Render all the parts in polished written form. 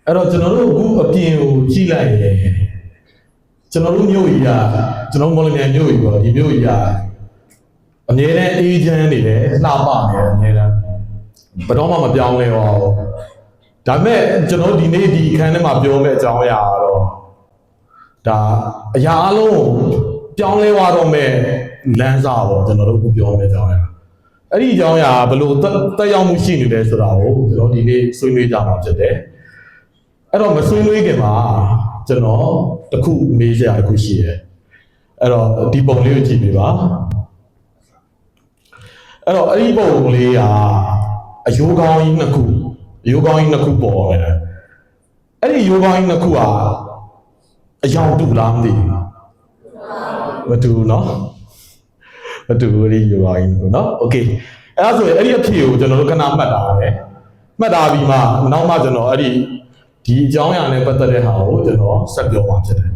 အဲ့တော့ကျွန်တော်တို့အခုအပြင်ကိုကြည့်လိုက်ရင်ကျွန်တော်တို့မြို့ကြီးကကျွန်တော်မော်လမြိုင်မြို့ကြီးပေါ့ဒီမြို့ကြီးကအမြဲတမ်းအေးချမ်းနေတယ်လှပနေတယ်အမြဲတမ်းဘယ်တော့မှမပြောင်းလဲပါဘူးဒါပေမဲ့ကျွန်တော်ဒီနေ့ဒီအခန်းထဲမှာပြောမယ့်အကြောင်းအရာကတော့ဒါအရာအလုံးပြောင်းလဲသွားတော့မဲ့လမ်းစာပေါ့ကျွန်တော်တို့အခုပြောမယ့်အကြောင်းအရာအဲ့ဒီအကြောင်းအရာဘယ်လိုတက်ရောက်မှုရှိနေလဲဆိုတာကိုကျွန်တော်ဒီနေ့ဆွေးနွေးကြမှာဖြစ်တယ်အဲ့တော့မဆွေးနွေးခင်မှာကျွန်တော်တခုမေးစရာတခုရှိတယ်အဲ့တော့ဒီပုံလေးကိုကြည့်ပြပါအဲ့တော့အဲ့ဒီပုံလေးကအယိုးကောင်းကြီးနှစ်ခုပေါ်တယ်အဲ့ဒီယိုးကောင်းကြီးနှစ်ခုကအယောင်တူလားမသိဘူးမတူเนาะမတူဘူးဒီယိုးကောင်းကြီးเนาะโอเคအဲ့ဒါဆိုရင်အဲ့ဒီအဖြစ်ကိုကျွန်တော်တို့ခဏမှတ်တာပဲမှတ်တာပြီးမှနောက်မှကျွန်တော်အဲ့ဒီအကြောင်းအရာနဲ့ပတ်သက်တဲ့ဟာကိုကျွန်တော်ဆက်ပြောမှာဖြစ်တယ်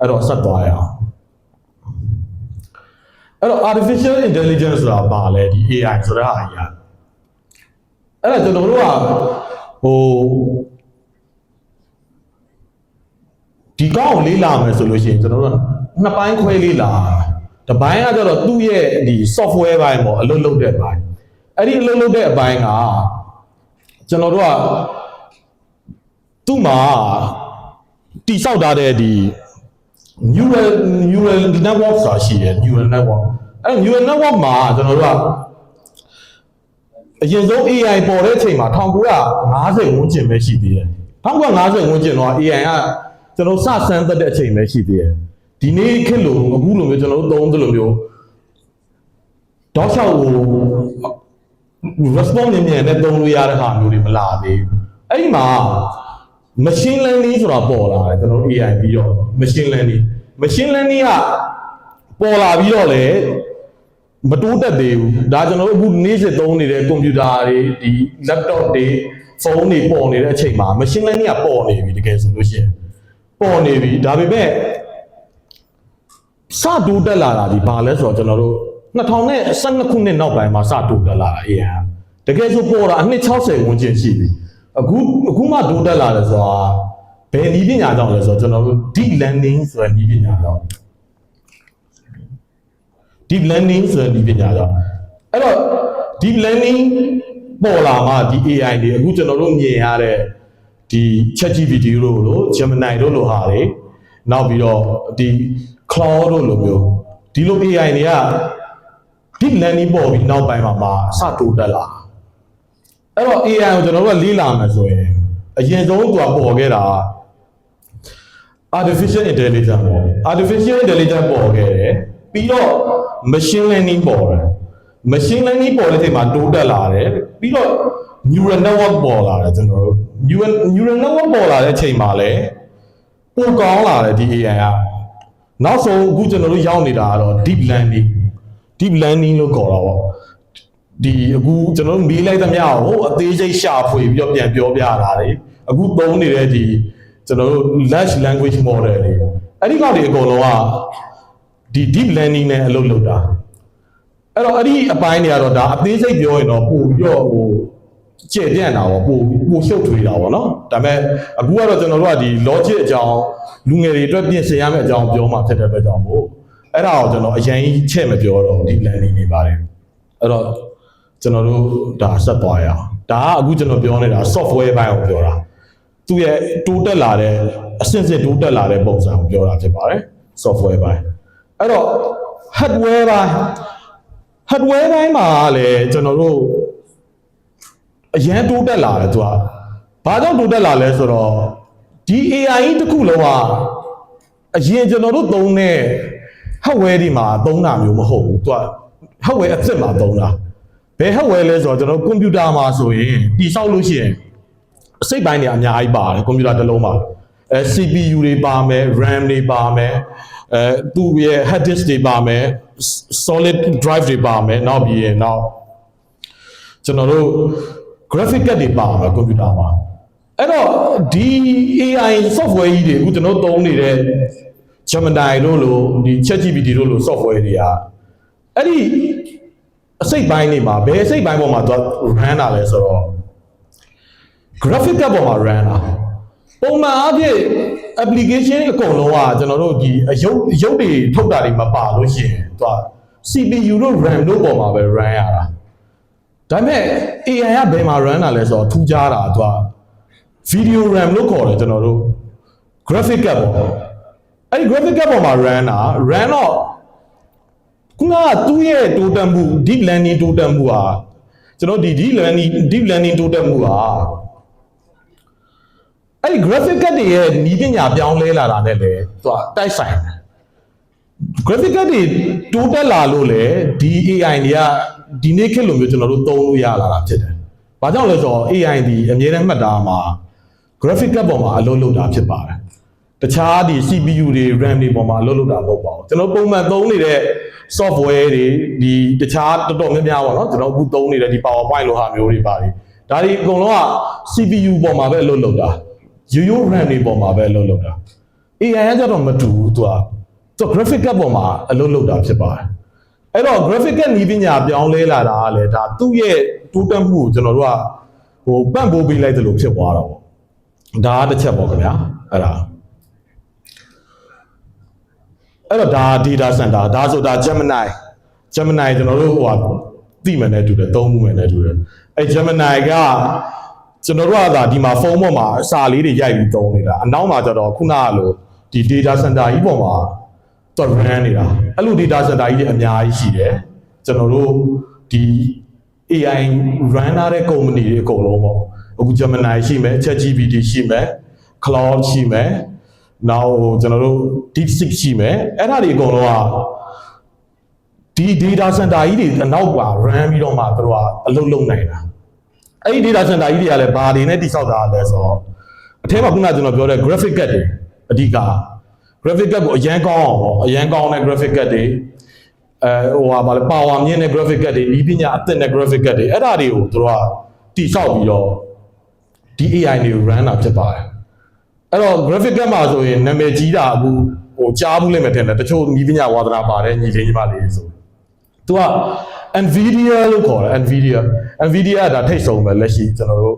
အဲ့တော့ဆက်သွားရအောင်အဲ့တော့ artificial intelligence ဆိုတာဘာလဲဒီ AI ဆိုတဲ့ဟာကြီးအဲ့ဒါကျွန်တော်တို့ကဒီကောင်းကိုလေ့လာမယ်ဆိုလို့ရှိရင်ကျွန်တော်တို့ကနှစ်ပိုင်းခွဲလေ့လာတစ်ပိုင်းကကျတော့သူ့ရဲ့ဒီ software ဘိုင်းပေါ့အလုပ်လုပ်တဲ့အပိုင်းအဲ့ဒီအလုပ်လုပ်တဲ့အပိုင်းကကျွန်တော်တို့ကသူ့မှာတိဆောက်ထားတဲ့ဒီ neural network ဆိုတာရှိတယ် neural network အဲ့ neural network မှာကျွန်တော်တို့ကအရင်ဆုံး AI ပေါ်တဲ့အချိန်မှာ1950ဝန်းကျင်ပဲရှိသေးတယ်1950ဝန်းကျင်တော့ AI ကကျွန်တော်စစမ်းတဲ့အချိန်ပဲရှိသေးတယ်ဒီနေ့ခေတ်လို့အခုလိုမျိုးကျွန်တော်တို့သုံးသလိုမျိုးတောက်လျှောက်ကို response မြန်နဲ့သုံးလို့ရတဲ့ဟာမျိုးတွေမလာသေးဘူးအဲ့ဒီမှာ machine learning ဆိုတာပေါ်လာတယ်ကျွန်တော်တို့ AI ပြီးတော့ machine learning ကပေါ်လာပြီးတော့လေမတိုးတက်သေးဘူးဒါကျွန်တော်တို့အခုနေ့စဉ်သုံးနေတဲ့ကွန်ပျူတာတွေဒီ laptop တွေဖုန်းတွေပေါ်နေတဲ့အချိန်မှာ machine learning ကပေါ်နေပြီတကယ်ဆိုလို့ရှိရင်ပေါ်နေပြီဒါပေမဲ့စတိုးတက်လာတာဒီဘာလဲဆိုတော့ကျွန်တော်တို့2012ခုနှစ်နောက်ပိုင်းမှာစတိုးတက်လာတာ AI တကယ်ဆိုပေါ်တာအနှစ်60ဝန်းကျင်ရှိပြီအခုမှတိုးတက်လာတယ်ဆိုတာဘယ်နည်းပညာကြောင့်လဲဆိုတော့ကျွန်တော်တို့ deep learning ဆိုတဲ့နည်းပညာကြောင့်deep learning ဆိုတဲ့နည်းပညာကြောင့်အဲ့တော့ deep learning ပေါ်လာမှဒီ AI တွေအခုကျွန်တော်တို့မြင်ရတဲ့ဒီ ChatGPT တို့လို Gemini တို့လိုဟာတွေနောက်ပြီးတော့ဒီ Claude တို့လိုမျိုးဒီလို AI တွေက deep learning ပေါ်ပြီးနောက်ပိုင်းမှာစတိုးတက်လာအဲ့တော့ AI ကိုကျွန်တော်တို့ကလေ့လာမယ်ဆိုရင်အရင်ဆုံးသူကပေါ်ခဲ့တာ artificial intelligence ပေါ့ artificial intelligence ပေါ်ခဲ့တယ်ပြီးတော့ machine learning ပေါ်တယ် machine learning ပေါ်တဲ့အချိန်မှာတိုးတက်လာတယ်ပြီးတော့ neural network ပေါ်လာတယ်ကျွန်တော်တို့ neural network ပေါ်လာတဲ့အချိန်မှာလည်းပိုကောင်းလာတယ်ဒီ AI ကနောက်ဆုံးအခုကျွန်တော်တို့ရောက်နေတာကတော့ deep learning လို့ခေါ်တာပေါ့ဒီအခုကျွန်တော်တို့မေးလိုက်သမျှကိုအသေးစိတ်ရှာဖွေပြီးတော့ပြန်ပြောပြတာလေအခုသုံးနေတဲ့ဒီကျွန်တော်တို့ large language model တွေအဲ့ဒီကောင်တွေအကုန်လုံးကဒီ deep learning နဲ့အလုပ်လုပ်တာအဲ့တော့အဲ့ဒီအပိုင်းတွေကတော့ဒါအသေးစိတ်ပြောရင်တော့ပို့ပြီးတော့ကျဲ့ပြန့်တာပေါ့ပို့ရှုပ်ထွေးတာပေါ့နော်ဒါပေမဲ့အခုကတော့ကျွန်တော်တို့ကဒီ logic အကြောင်းလူငယ်တွေအတွက်ပြင်ဆင်ရမယ့်အကြောင်းပြောမှဖြစ်တဲ့အတွက်ကြောင့်မို့အဲ့ဒါကိုကျွန်တော်အရင်ချဲ့မပြောတော့ deep learning တွေပါတယ်အဲ့တော့ကျွန်တော်တို့ဒါဆက်သွားရအောင်ဒါကအခုကျွန်တော်ပြောနေတာ software ဘိုင်းကိုပြောတာသူရဲ့တိုးတက်လာတဲ့အဆင့်ဆင့်တိုးတက်လာတဲ့ပုံစံကိုပြောတာဖြစ်ပါတယ် software ဘိုင်းအဲ့တော့ hardware ဘိုင်းမှာလည်းကျွန်တော်တို့အရင်တိုးတက်လာတယ်သူကဘာကြောင့်တိုးတက်လာလဲဆိုတော့ဒီ AI တစ်ခုလုံးကအရင်ကျွန်တော်တို့သုံးတဲ့ hardware ဒီမှာသုံးတာမျိုးမဟုတ်ဘူးသူက hardware အစ်စ်မှာသုံးတာဘယ် hardware လဲဆိုတော့ကျွန်တော်ကွန်ပျူတာမှာဆိုရင်တိဆောက်လို့ရှိရင်အစိတ်ပိုင်းတွေအများကြီးပါတယ်ကွန်ပျူတာတစ်လုံးမှာCPU တွေပါမယ် RAM တွေပါမယ်သူ့ရဲ့ hard disk တွေပါမယ် solid drive တွေပါမယ်နောက်ပြီးရင်နောက်ကျွန်တော်တို့ graphic card တွေပါမယ်ကွန်ပျူတာမှာအဲ့တော့ဒီ AI software ကြီးတွေအခုကျွန်တော်သုံးနေတဲ့ Gemini တို့လိုဒီ ChatGPT တို့လို software တွေကအဲ့ဒီအစိတ်ပိုင်းတွေမှာဘယ်အစိတ်ပိုင်းပေါ်မှာသူ run တာလဲဆိုတော့ graphic card ပေါ်မှာ run တာ ပုံမှန်အားဖြင့် application အကုန်လုံးကကျွန်တော်တို့ဒီရုပ်တွေထုတ်တာတွေမပါလို့ရှိရင်သူက CPU တို့ RAM တို့ပေါ်မှာပဲ run ရတာဒါပေမဲ့ AI ကဘယ်မှာ run တာလဲဆိုတော့ထူးခြားတာသူက video RAM လို့ခေါ်တယ်ကျွန်တော်တို့ graphic card ပေါ့အဲ့ဒီ graphic card ပေါ်မှာ run တော့ခုနကသူ့ရဲ့တိုးတက်မှု deep learning တိုးတက်မှုဟာကျွန်တော်ဒီ deep learning တိုးတက်မှုဟာအဲ့ဒီ graphic card တွေရဲ့နီးပညာပြောင်းလဲလာတာနဲ့လေသူကတိုက်ဆိုင်တယ် graphic card တွေတိုးတက်လာလို့လေဒီ AI တွေကဒီနေ့ခေတ်လိုမျိုးကျွန်တော်တို့သုံးလို့ရလာတာဖြစ်တယ်။ဘာကြောင့်လဲဆိုတော့ AI ဒီအမြဲတမ်းမှတ်သားမှာ graphic card ပေါ်မှာအလုပ်လုပ်တာဖြစ်ပါတယ်။တခြားဒီ CPU တွေ RAM တွေပေါ်မှာအလုပ်လုပ်တာမဟုတ်ပါဘူး။ကျွန်တော်ပုံမှန်သုံးနေတဲ့ software တွေဒီတခြားတော်တော်များများပေါ့နော်ကျွန်တော်အခုသုံးနေတဲ့ဒီ PowerPoint လိုဟာမျိုးတွေပါတယ်။ဒါတွေအကုန်လုံးက CPU ပေါ်မှာပဲအလုပ်လုပ်တာ။ရိုး RAM တွေပေါ်မှာပဲအလုပ်လုပ်တာ AI ကကြတော့မတူဘူးသူကgraphic card ပေါ်မှာအလုပ်လုပ်တာဖြစ်ပါတယ်အဲ့တော့ graphic card နီးပညာပြောင်းလဲလာတာကလည်းဒါသူ့ရဲ့တိုးတက်မှုကိုကျွန်တော်တို့ကဟိုပံ့ပိုးပေးလိုက်တယ်လို့ဖြစ်သွားတာပေါ့ဒါကတစ်ချက်ပေါ့ခင်ဗျာအဲ့တော့ဒါ data center ဒါဆိုတာ Gemini ကျွန်တော်တို့ဟိုသိမှန်းနဲ့တူတယ်သုံးမှုမှန်းနဲ့တူတယ်အဲ့ Gemini ကကျွန်တော်တို့ကဒါဒီမှာဖုန်းပေါ်မှာအစာလေးတွေရိုက်ပြီးသုံးနေတာအနောက်မှာကျတော့ခုနကလိုဒီ data center ကြီးပေါ်မှာတော့ run နေတာအဲ့လို data center ကြီးတွေအများကြီးရှိတယ်ကျွန်တော်တို့ဒီ AI run ထားတဲ့ company တွေအကုန်လုံးပေါ့အခု Gemini ရှိမယ် ChatGPT ရှိမယ် Cloud ရှိမယ်နောက်ကျွန်တော်တို့ DeepSeek ရှိမယ်အဲ့ဒါတွေအကုန်လုံးကဒီ data center ကြီးတွေအနောက်ပါ run ပြီးတော့မှသူတို့ကအလုပ်လုပ်နိုင်တာအဲ့ဒီ data center ကြီးတွေကလည်းဘာတွေနဲ့တိစောက်တာလဲဆိုတော့အထက်မှာခုနကကျွန်တော်ပြောတဲ့ graphic card တွေအဓိက graphic card ကိုအရန်ကောင်းအောင်ပေါ့အရန်ကောင်းတဲ့ graphic card တွေဟိုဟာဗာလဲ power မြင့်တဲ့ graphic card တွေဤပညာအသစ်တဲ့ graphic card တွေအဲ့ဒါတွေကိုသူတို့ကတိစောက်ပြီးတော့ဒီ AI တွေကို run တာဖြစ်ပါတယ်အဲ့တော့ graphic card မှာဆိုရင်နာမည်ကြီးတာအခုဟိုကြားဘူးလိမ့်မယ်ထင်တယ်တချို့ဤပညာဝါသနာပါတယ်ညီလေးညီမလေးဆိုသူက Nvidia လို့ခေါ်တယ် Nvidia ကဒါထိတ်ဆုံးပဲလက်ရှိကျွန်တော်တို့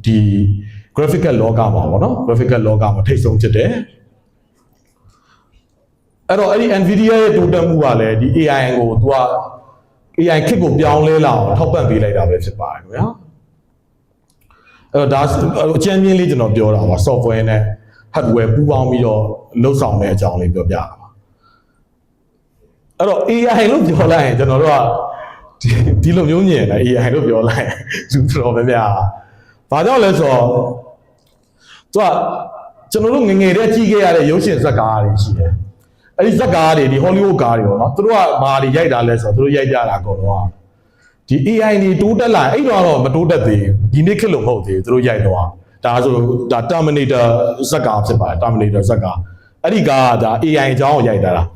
ဒီ graphic card လောကမှာပေါ့နော် graphic card လောကမှာထိတ်ဆုံးဖြစ်တယ်အဲ့တော့အဲ့ဒီ Nvidia ရဲ့တိုးတက်မှုကလည်းဒီ AI ကိုသူက AI ခစ်ကိုပြောင်းလဲလာအောင်ထောက်ပံ့ပေးလိုက်တာပဲဖြစ်ပါတယ်ခင်ဗျာအဲ့တော့ဒါအကျဉ်းချင်းလေးကျွန်တော်ပြောတာပါ software နဲ့ hardware ပူးပေါင်းပြီးတော့လှုပ်ဆောင်တဲ့အကြောင်းလေးပြောပြတာပါအဲ့တော့ AI လို့ပြောလိုက်ရင်ကျွန်တော်တို့ကဒီလိုမျိုးမြင်တယ် AI လို့ပြောလိုက်လူတော်များများဘာကြောင့်လဲဆိုတော့သူကကျွန်တော်တို့ငငယ်တဲ့ကြီးခဲ့ရတဲ့ရုပ်ရှင်ဇာတ်ကားတွေရှိတယ်အဲ့ဒီဇာတ်ကားတွေဒီ Hollywood ကားတွေပေါ့နော်သူတို့ကဘာတွေရိုက်တာလဲဆိုတော့သူတို့ရိုက်ကြတာအကုန်လုံးကဒီ AI တွေတိုးတက်လာအဲ့တော့မတိုးတက်သေးဘူးဒီနေ့ခေတ်လို့မဟုတ်သေးဘူးသူတို့ရိုက်တော့ဒါဆိုဒါ Terminator ဇာတ်ကားဖြစ်ပါတယ် Terminator ဇာတ်ကားအဲ့ဒီကားကဒါ AI အကြောင်းကိုရိုက်တာလား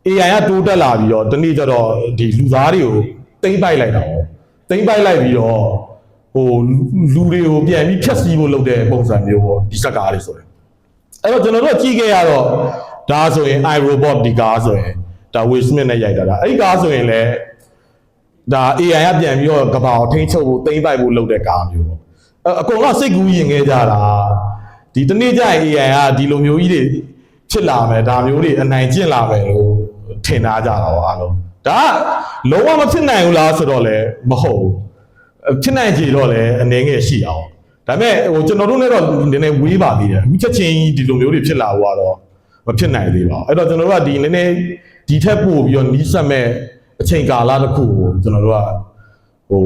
AI ကတိုးတက်လာပြီးတော့ဒီနေ့ကျတော့ဒီလူသားတွေကိုသိမ့်ပိုက်လိုက်တာပေါ့သိမ့်ပိုက်လိုက်ပြီးတော့ဟိုလူတွေကိုပြန်ပြီးဖျက်ဆီးဖို့လုပ်တဲ့ပုံစံမျိုးပေါ့ဒီဇာတ်ကားတွေဆိုရင်အဲ့တော့ကျွန်တော်တို့ကြည့်ခဲ့ရတော့ဒါဆိုရင် iRobot ဒီကားဆိုရင်ဒါ Will Smith နဲ့ရိုက်တာအဲ့ဒီကားဆိုရင်လည်းဒါ AI ကပြန်ပြီးတော့ကဘာကိုထိန်းချုပ်ဖို့သိမ့်ပိုက်ဖို့လုပ်တဲ့ကားမျိုးပေါ့အကုန်လုံးစိတ်ကူးရင်ခဲ့ကြတာဒီတနေ့ကျရင် AI ကဒီလိုမျိုးကြီးတွေဖြစ်လာမယ်ဒါမျိုးတွေအနိုင်ကျင့်လာမယ်လို့ထင်သားကြတာပေါ့အားလုံးဒါလုံးဝမဖြစ်နိုင်ဘူးလားဆိုတော့လည်းမဟုတ်ဘူးဖြစ်နိုင်ကြတော့လည်းအနေငယ်ရှိအောင်ဒါပေမဲ့ဟိုကျွန်တော်တို့လည်းတော့နည်းနည်းဝေးပါသေးတယ်အခုချက်ချင်းဒီလိုမျိုးတွေဖြစ်လာတော့မဖြစ်နိုင်သေးပါဘူးအဲ့တော့ကျွန်တော်တို့ကဒီနည်းနည်းဒီထက်ပို့ပြီးတော့နီးစပ်မဲ့အချိန်ကာလတစ်ခုကိုကျွန်တော်တို့ကဟို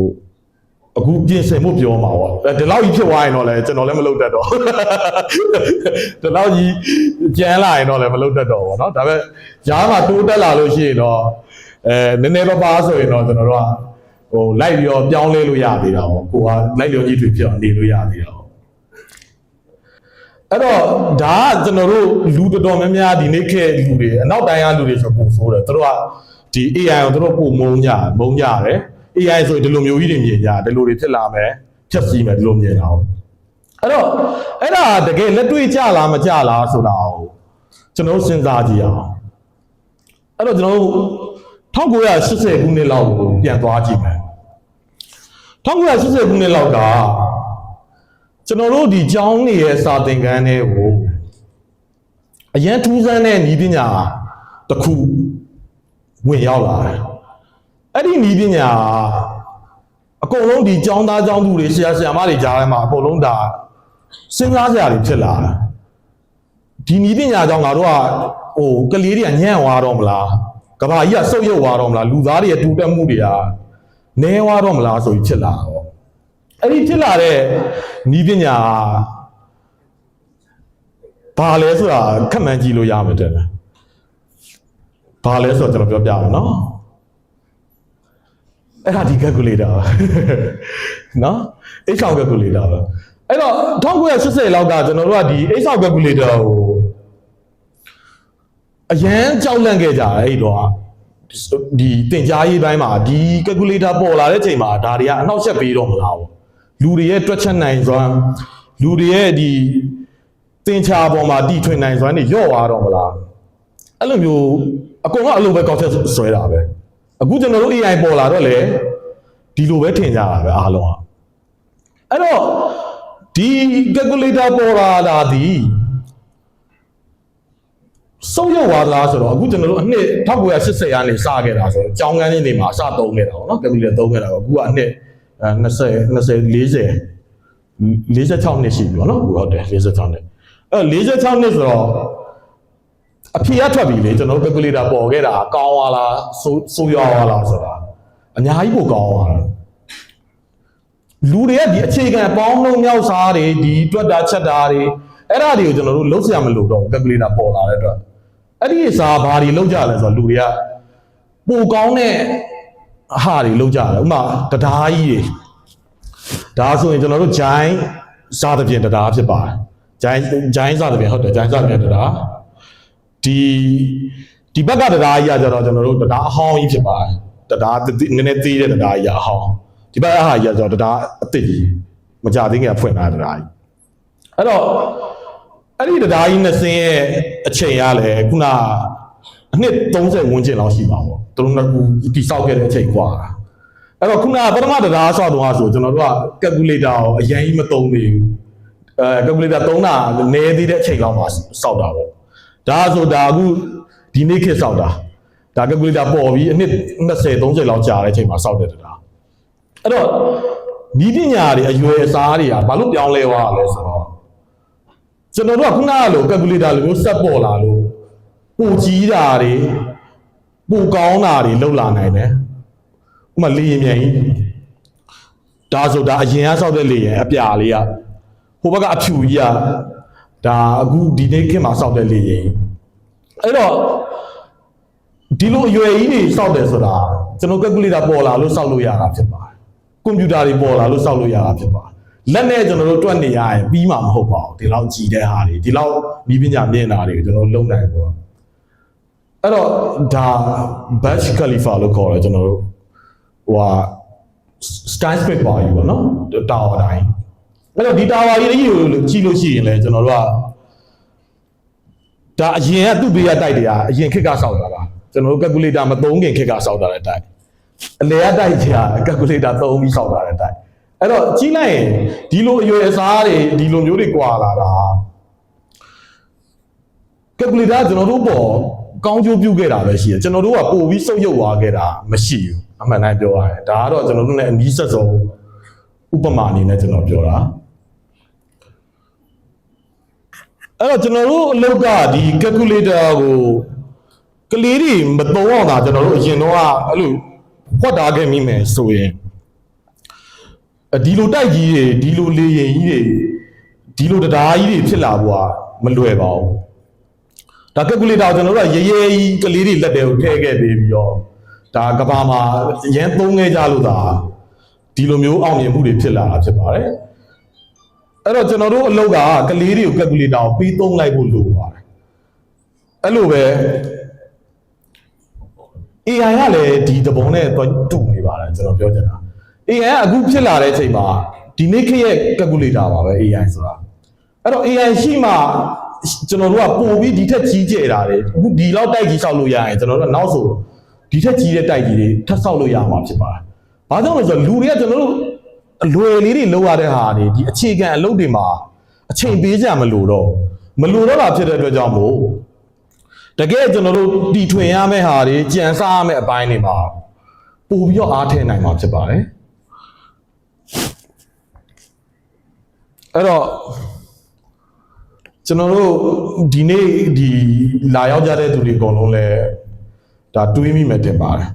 အခုပြင်ဆင်ဖို့ပြောမှာပေါ့ဒီလောက်ကြီးဖြစ်သွားရင်တော့လည်းကျွန်တော်လည်းမလုပ်တတ်တော့ဒီလောက်ကြီးကျန်းလာရင်တော့လည်းမလုပ်တတ်တော့ဘောเนาะဒါပေမဲ့ရားမှာတိုးတက်လာလို့ရှိရင်တော့နည်းနည်းပါးဆိုရင်တော့ကျွန်တော်တို့ကဟိုလိုက်ပြီးတော့ပြောင်းလဲလို့ရသေးတာပေါ့ကိုကလိုက်လျော်ကြီးတွေဖြစ်အောင်နေလို့ရသေးတာပေါ့အဲ့တော့ဒါကကျွန်တော်တို့လူတော်များများဒီနေ့ခေတ်လူတွေအနောက်တိုင်းကလူတွေဆိုပုံဆိုးတယ်သူတို့ကဒီ AI ကိုသူတို့ပုံမုံကြတယ် AI ဆိုရင်ဒီလိုမျိုးကြီးတွေမြင်ကြဒီလိုတွေဖြစ်လာမယ်ဖြတ်စည်းမယ်ဒီလိုမြင်တာဟုတ်အဲ့တော့အဲ့ဒါတကယ်လက်တွေ့ကြလားမကြလားဆိုတာကိုကျွန်တော်စဉ်းစားကြည့်အောင်အဲ့တော့ကျွန်တော်1980ခုနှစ်လောက်ကိုပြန်သွားကြည့်မယ်1980ခုနှစ်လောက်က ကျွန်တော်တို့ဒီကျောင်းနေရဲ့စာသင်ခန်းတွေကိုအရန်ထူးဆန်းတဲ့နည်းပညာတစ်ခုဝင်ရောက်လာတယ်အဲ့ဒီနည်းပညာအကုန်လုံးဒီကျောင်းသားကျောင်းသူတွေဆရာဆရာမတွေကြားထဲမှာအကုန်လုံးဒါစဉ်းစားစရာတွေဖြစ်လာတယ်ဒီနည်းပညာကြောင့်ငါတို့ကကလေးတွေကညံ့သွားတော့မလားကဘာကြီးကဆုတ်ယုတ်သွားတော့မလားလူသားတွေရဲ့တူတက်မှုတွေကနည်းသွားတော့မလားဆိုပြီးဖြစ်လာတော့အဲ့ဒီဖြစ်လာတဲ့နည်းပညာဘာလဲဆိုတာခက်မှန်းကြည့်လို့ရမှာတဲ့ဘာလဲဆိုတော့ကျွန်တော်ပြောပြမယ်နော်အဲ့ဒါဒီ calculator နော် Excel calculator ပဲအဲ့တော့1980လောက်ကကျွန်တော်တို့ကဒီ Excel calculator ကိုအရန်ကြောက်လန့်ခဲ့ကြတယ်အဲ့တော့ဒီတင်ကြားရေးပိုင်းမှာဒီ calculator ပေါ်လာတဲ့ချိန်မှာဒါတွေကအနှောက်အယှက်ပေးတော့မလားဘူးလူတွေရဲ့တွက်ချက်နိုင်စွမ်းလူတွေရဲ့ဒီတင်ချာပေါ်မှာတီထွင်နိုင်စွမ်းတွေညော့သွားတော့မလားအဲ့လိုမျိုးအကုန်လုံးအလိုပဲကောက်ချက်ဆွဲတာပဲအခုကျွန်တော်တို့ AI ပေါ်လာတော့လေဒီလိုပဲထင်ကြတာပဲအားလုံးကအဲ့တော့ဒီ calculator ပေါ်လာတာဒီစုံရောက်သွားလားဆိုတော့အခုကျွန်တော်တို့အနှစ်1980ရာနေစခဲ့တာဆိုတော့ကျောင်းကန်းလေးတွေမှာအစသုံးခဲ့တာပေါ့နော် calculator သုံးခဲ့တာပေါ့အခုကအနှစ်20 46နှစ်ရှိပြီပေါ့နော်ဟုတ်တယ်46နှစ်46နှစ်ဆိုတော့အဖြေရထွက်ပြီလေကျွန်တော်တို့ calculator ပေါ်ခဲ့တာကောင်းသွားလားဆိုးရွားသွားလားဆိုတာအများကြီးပိုကောင်းသွားတာလူတွေကဒီအခြေခံပေါင်းလုံးမြောက်စားတွေဒီတွက်တာချက်တာတွေအဲ့ဒါတွေကိုကျွန်တော်တို့လုံးစရာမလိုတော့ calculator ပေါ်လာတဲ့အတွက်အဲ့ဒီစာဘာတွေလုံးကြလဲဆိုတော့လူတွေကပိုကောင်းတဲ့ဟာတွေလုံးကြတယ်ဥပမာတရားကြီးတွေဒါဆိုရင်ကျွန်တော်တို့ဂျိုင်းစားသဖြင့်တရားဖြစ်ပါတယ်ဂျိုင်းစားသဖြင့်ဟုတ်တယ်ဂျိုင်းစားသဖြင့်တရားဒီဘက်ကတရားကြီးကကျတော့ကျွန်တော်တို့တရားအဟောင်းကြီးဖြစ်ပါတယ်တရားနည်းနည်းသေးတဲ့တရားကြီးအဟောင်းဒီဘက်အဟာကြီးကကျတော့တရားအသစ်ကြီးမကြသေးခင်ကဖွင့်လာတဲ့တရားကြီးအဲ့တော့အဲ့ဒီတရားကြီးနဲ့ဆင်းရဲ့အချိန်ရလဲခုနအနှစ်30ဝန်းကျင်လောက်ရှိပါပေါ့သူတို့ကတိဆောက်ခဲ့တဲ့အချိန်กว่าအဲ့တော့ခုနပထမတရားဆောက်တော့ဆိုကျွန်တော်တို့က calculator ကိုအရင်ကြီးမသုံးသေးဘူးcalculator သုံးတာနည်းသေးတဲ့အချိန်လောက်မှဆောက်တာပေါ့ဒါဆိုဒါအခုဒီနေ့ခေတ်ဆောက်တာဒါ calculator ပေါ်ပြီးအနှစ်20 30လောက်ကြာတဲ့အချိန်မှာဆောက်တဲ့တရားအဲ့တော့ဤပညာတွေအရွယ်အစားတွေကဘာလို့ပြောင်းလဲသွားလဲဆိုတော့ကျွန်တော်တို့ကခုနကလို calculator လိုမျိုးစက်ပေါ်လာလို့ပိုကြီးတာတွေပိုကောင်းတာတွေလောက်လာနိုင်တယ်ဥပမာလေရင်မြန်ကြီးဒါဆိုဒါအရင်ကဆောက်တဲ့လေရင်အပြာလေးကဟိုဘက်ကအဖြူကြီးကဒါအခုဒီနေ့ခေတ်မှာဆောက်တဲ့လေရင်အဲ့တော့ဒီလိုအရွယ်ကြီးတွေဆောက်တယ်ဆိုတာကျွန်တော် calculator ပေါ်လာလို့ဆောက်လို့ရတာဖြစ်ပါတယ်ကွန်ပျူတာတွေပေါ်လာလို့ဆောက်လို့ရတာဖြစ်ပါတယ်လက်နဲ့ကျွန်တော်တို့တွက်နေရရင်ပြီးမှမဟုတ်ပါဘူးဒီလောက်ကြည်တဲ့ဟာတွေဒီလောက်ဤပညာမြင်တာတွေကိုကျွန်တော်လုံနိုင်ပေါ့အဲ့တော့ဒါ Burj Khalifa လို့ခေါ်တယ်ကျွန်တော်တို့ဟိုဟာ skyscraper ပါယူပေါ့နော်တာဝါတိုင်းအဲ့တော့ဒီတာဝါကြီးကိုကြည့်လို့ရှိရင်လည်းကျွန်တော်တို့ကဒါအရင်ကသူ့ဘေးကတိုက်တွေကအရင်ခေတ်ကဆောက်တာပါကျွန်တော်တို့ calculator မသုံးခင်ခေတ်ကဆောက်တာတဲ့တိုက်အလဲအတိုက်ကြီးက calculator သုံးပြီးဆောက်တာတဲ့တိုက်အဲ့တော့ကြီးလိုက်ရင်ဒီလိုအရွယ်အစားတွေဒီလိုမျိုးတွေကွာလာတာ calculator ကျွန်တော်တို့ပေါ်ကောင်းကျိုးပြုခဲ့တာပဲရှိတယ်ကျွန်တော်တို့ကပို့ပြီးစုပ်ယုပ်သွားခဲ့တာမရှိဘူးအမှန်တိုင်းပြောရတယ်ဒါကတော့ကျွန်တော်တို့ ਨੇ အနည်းဆက်ဆုံးဥပမာအနေနဲ့ကျွန်တော်ပြောတာအဲ့တော့ကျွန်တော်တို့အလုပ်ကဒီ calculator ကိုကလေးတွေမသုံးအောင်တာကျွန်တော်တို့အရင်တော့အဲ့လိုဖွက်ထားခဲ့မိမယ်ဆိုရင်ဒီလိုတိုက်ကြီးတွေဒီလိုလေရင်ကြီးတွေဒီလိုတရားကြီးတွေဖြစ်လာဖို့ကမလွယ်ပါဘူးဒါ calculator ကျွန်တော်တို့ကရေကြီးကလေးတွေလက်တွေကိုထည့်ခဲ့ပြီးတော့ဒါကဘာမှာရန်သုံးခဲ့ကြလို့ဒါဒီလိုမျိုးအောင်မြင်မှုတွေဖြစ်လာတာဖြစ်ပါတယ်အဲ့တော့ကျွန်တော်တို့အလုပ်ကကလေးတွေကို calculator ကိုပြီးသုံးလိုက်ဖို့လိုပါတယ်အဲ့လိုပဲ AI ကလည်းဒီသဘောနဲ့တူနေပါတယ်ကျွန်တော်ပြောချင်တာ AI ကအခုဖြစ်လာတဲ့အချိန်မှာဒီနေ့ခေတ်ရဲ့ calculator ပါပဲ AI ဆိုတာအဲ့တော့ AI ရှိမှကျွန်တော်တို့ကပို့ပြီးဒီထက်ကြီးကျယ်တာတွေအခုဒီလောက်တိုက်ကြီးဆောက်လို့ရရင်ကျွန်တော်တို့ကနောက်ဆိုဒီထက်ကြီးတဲ့တိုက်ကြီးတွေထပ်ဆောက်လို့ရမှာဖြစ်ပါတယ်။ဘာကြောင့်လဲဆိုတော့လူတွေကကျွန်တော်တို့ အလွယ်လေးတွေလောက်ရတဲ့ဟာတွေဒီအခြေခံအလုပ်တွေမှာအချိန်ပေးကြမလို့တော့တာဖြစ်တဲ့အတွက်ကြောင့်မို့တကယ်ကျွန်တော်တို့တီထွင်ရမယ့်ဟာတွေကြံစားရမယ့်အပိုင်းတွေမှာပို့ပြီးတော့အားထည့်နိုင်မှာဖြစ်ပါတယ်အဲ့တော့ကျွန်တော်တို့ဒီနေ့ဒီလာရောက်ကြတဲ့သူတွေအကုန်လုံးလည်းဒါတွေးမိမယ်တင်ပါတယ်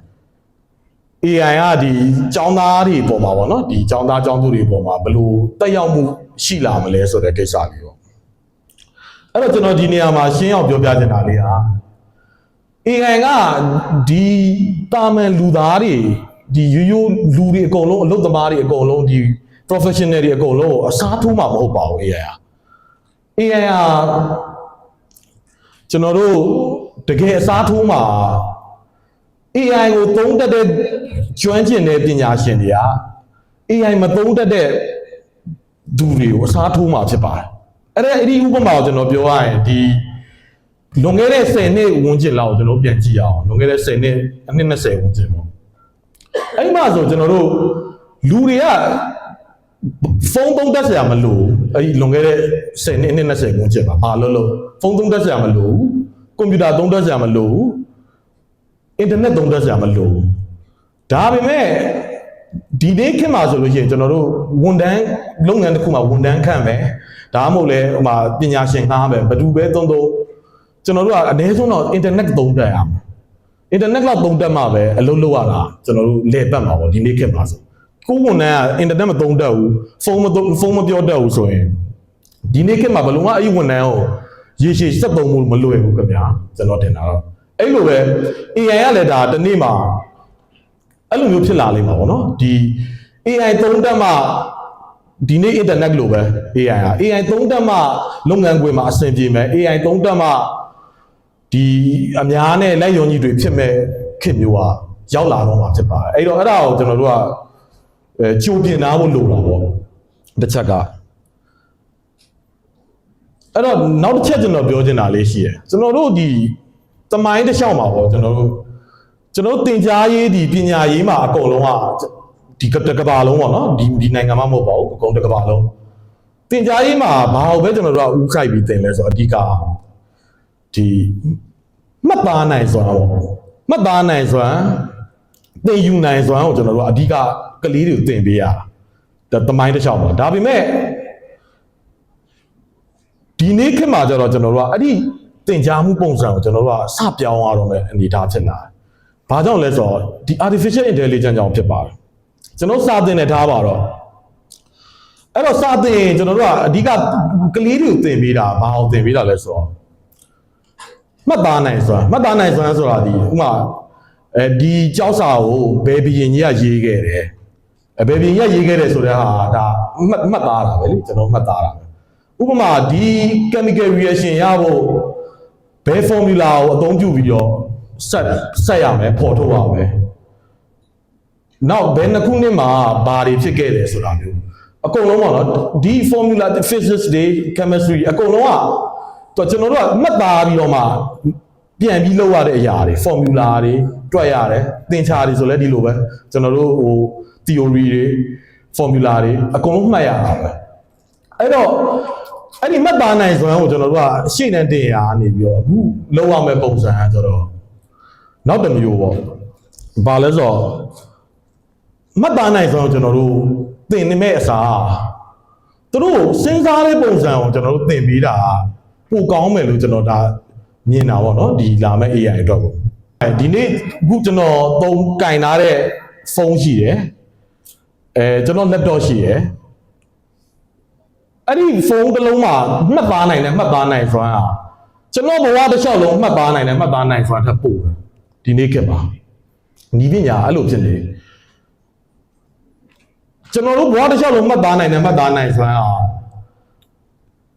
AI ကဒီចောင်းသားတွေပေါ်မှာပေါ့နော်ဒီចောင်းသားចောင်းသူတွေပေါ်မှာဘယ်လိုတက်ရောက်မှုရှိလာမလဲဆိုတဲ့ကိစ္စလေးပေါ့အဲ့တော့ကျွန်တော်ဒီနေရာမှာရှင်းအောင်ပြောပြချင်တာလေးဟာ AI ကဒီတာမန်လူသားတွေဒီရိုးလူတွေအကုန်လုံးအလုပ်သမားတွေအကုန်လုံးဒီ professional တွေအကုန်လုံးအစားထိုးမှာမဟုတ်ပါဘူး AI က AI ကကျွန်တော်တို့တကယ်အစားထိုးမှာ AI ကိုသုံးတတ်တဲ့ကျွမ်းကျင်တဲ့ပညာရှင်တွေက AI မသုံးတတ်တဲ့သူတွေကိုအစားထိုးမှာဖြစ်ပါတယ်အဲ့ဒီဥပမာကိုကျွန်တော်ပြောရရင်ဒီလွန်ခဲ့တဲ့10နှစ်ဝန်းကျင်လောက်ကျွန်တော်ပြန်ကြည့်အောင်လွန်ခဲ့တဲ့10နှစ်အနှစ်20ဝန်းကျင်ပေါ့အဲ့မှာဆိုကျွန်တော်တို့လူတွေကဖုန်းသုံးတတ်စရာမလိုအဲ့ဒီလွန်ခဲ့တဲ့10နှစ်အနှစ်20ဝန်းကျင်ပါဘာလို့ဖုန်းသုံးတတ်စရာမလိုကွန်ပျူတာသုံးတတ်စရာမလိုအင်တာနက်သုံးတတ်စရာမလိုဒါပေမဲ့ဒီနေ့ခေတ်မှာဆိုလို့ရှိရင်ကျွန်တော်တို့ဝန်ထမ်းလုပ်ငန်းတစ်ခုမှာဝန်ထမ်းခန့်မယ်ဒါမှမဟုတ်လဲဟိုမှာပညာရှင်ငှားမယ်ဘယ်သူပဲသုံးကျွန်တော်တို့ကအနည်းဆုံးတော့အင်တာနက်သုံးတတ်ရမယ်အင်တာနက်လောက်သုံးတတ်မှပဲအလုပ်လုပ်ရတာကျွန်တော်တို့လေပတ်မှာပေါ့ဒီနေ့ခေတ်မှာဆိုကိုယ်ဝန်ထမ်းကအင်တာနက်မသုံးတတ်ဘူးဖုန်းမပြောတတ်ဘူးဆိုရင်ဒီနေ့ခေတ်မှာဘယ်လိုမှအဲ့ဒီဝန်ထမ်းကိုရေရှည်စက်သုံးမှုမလွယ်ဘူးခင်ဗျာကျွန်တော်ထင်တာတော့အဲ့လိုပဲ AI ကလည်းဒါတနေ့မှာအဲ့လိုမျိုးဖြစ်လာလိမ့်မှာပေါ့နော်ဒီ AI သုံးတတ်မှဒီနေ့ internet လို့ပဲ AI သုံးတတ်မှလုပ်ငန်းခွင်မှာအဆင်ပြေမယ် AI သုံးတတ်မှဒီအများနဲ့လက်ရုံကြီးတွေဖြစ်မဲ့ခေတ်မျိုးကရောက်လာတော့မှာဖြစ်ပါတယ်အဲ့တော့အဲ့ဒါကိုကျွန်တော်တို့ကကြိုပြင်ထားဖို့လိုတာပေါ့တစ်ချက်ကအဲ့တော့နောက်တစ်ချက်ကျွန်တော်ပြောချင်တာလေးရှိတယ်ကျွန်တော်တို့ဒီသမိုင်းတစ်လျှောက်မှာပေါ့ကျွန်တော်တို့သင်ကြားရေးဒီပညာရေးမှာအကုန်လုံးကဒီကဘာလုံးပေါ့နော်ဒီနိုင်ငံမှာမဟုတ်ပါဘူးအကုန်တစ်ကဘာလုံးသင်ကြားရေးမှာဘာလို့ပဲကျွန်တော်တို့ကဥခိုက်ပြီးသင်လဲဆိုတော့အဓိကဒီမှတ်သားနိုင်စွမ်းပေါ့မှတ်သားနိုင်စွမ်းသင်ယူနိုင်စွမ်းကိုကျွန်တော်တို့ကအဓိကကလေးတွေကိုသင်ပေးရတာသမိုင်းတစ်လျှောက်ပါဒါပေမဲ့ဒီနေ့ခေတ်မှာကျတော့ကျွန်တော်တို့ကအဲ့ဒီသင်ကြားမှုပုံစံကိုကျွန်တော်တို့ကစပြောင်းရတော့မယ်အနေအထားဖြစ်လာတယ်။ဘာကြောင့်လဲဆိုတော့ဒီ artificial intelligence ကြောင့်ဖြစ်ပါတယ်။ကျွန်တော်စာသင်နေထားပါတော့အဲ့တော့စာသင်ကျွန်တော်တို့ကအဓိကကလေးတွေကိုသင်ပေးတာဘာအောင်သင်ပေးတာလဲဆိုတော့မှတ်သားနိုင်စွမ်းဆိုတာဒီဥမာဒီကြောက်စာကိုဘယ်ဘီရင်ကြီးကရေးခဲ့တယ်ဘယ်ဘီရင်ကြီးကရေးခဲ့တယ်ဆိုတဲ့ဟာဒါမှတ်သားတာပဲလေကျွန်တော်မှတ်သားတာပဲဥပမာဒီ chemical reaction ရဖို့ဘယ် formula ကိုအသုံးပြုပြီးတော့ဆက်ရမယ်ပေါ်ထုတ်ရမယ်နောက်ဘယ်နှစ်ခုနှစ်မှာဘာတွေဖြစ်ခဲ့တယ်ဆိုတာမျိုးအကုန်လုံးပေါ့နော်ဒီ formula physics တွေ chemistry အကုန်လုံးကကျွန်တော်တို့ကမှတ်သားပြီးတော့မှပြန်ပြီးလုပ်ရတဲ့အရာတွေ formula တွေတွက်ရတယ်သင်္ချာတွေဆိုလဲဒီလိုပဲကျွန်တော်တို့ဟို theory တွေ formula တွေအကုန်လုံးမှတ်ရတာပဲအဲ့တော့အဲ့ဒီမှတ်သားနိုင်စွမ်းကိုကျွန်တော်တို့ကအရှိနဲ့တင်ရနေပြီးတော့အခုလောက်ရမယ့်ပုံစံကကျတော့နောက်တစ်မျိုးပေါ့ဘာလဲဆိုတော့မှတ်သားနိုင်စွမ်းကိုကျွန်တော်တို့သင်နေမဲ့အစားသူတို့စဉ်းစားတဲ့ပုံစံကိုကျွန်တော်တို့သင်ပေးတာပိုကောင်းမယ်လို့ကျွန်တော်ဒါမြင်တာပေါ့နော်ဒီလာမဲ့ AI အတွက်ကိုဒီနေ့အခုကျွန်တော်သုံးကင်ထားတဲ့ဖုန်းရှိတယ်ကျွန်တော် laptop ရှိတယ်အဲ့ဒီဖုန်းတစ်လုံးမှာမှတ်သားနိုင်တယ်မှတ်သားနိုင်စွမ်းအားကျွန်တော်ဘဝတစ်လျှောက်လုံးမှတ်သားနိုင်တယ်မှတ်သားနိုင်စွမ်းထပ်ပို့တယ်ဒီနေ့ခေတ်မှာဤပညာအဲ့လိုဖြစ်နေကျွန်တော်တို့ဘဝတစ်လျှောက်လုံးမှတ်သားနိုင်တယ်မှတ်သားနိုင်စွမ်းအား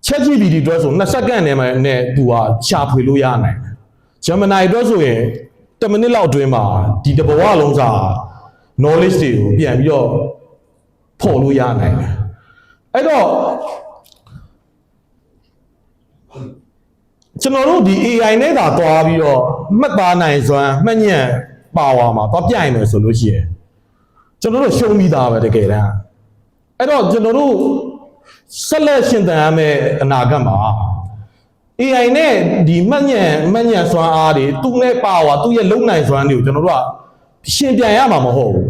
ChatGPT အတွက်ဆို2စက္ကန့်နဲ့သူကရှာဖွေလို့ရနိုင်တယ် Gemini အတွက်ဆိုရင်10မိနစ်လောက်အတွင်းမှာဒီတဘဝလုံးစာ knowledge တွေကိုပြန်ပြီးတော့ဖော်လို့ရနိုင်တယ်အဲ့တော့ကျွန်တော်တို့ဒီ AI နဲ့သာတွားပြီးတော့မှတ်သားနိုင်စွမ်းမှတ်ညံ့ပါဝါမှာတော့ပြိုင်မယ်ဆိုလို့ရှိရင်ကျွန်တော်တို့ရှုံးပြီးသားပဲတကယ်တမ်း အဲ့တော့ကျွန်တော်တို့ဆက်လက်ရှင်သန်ရမယ့်အနာဂတ်မှာ AI နဲ့ဒီမှတ်ညံစွမ်းအားတွေသူ့နဲ့ပါဝါသူ့ရဲ့လုံနိုင်စွမ်းတွေကိုကျွန်တော်တို့ကရှင်ပြန်ရမှာမဟုတ်ဘူး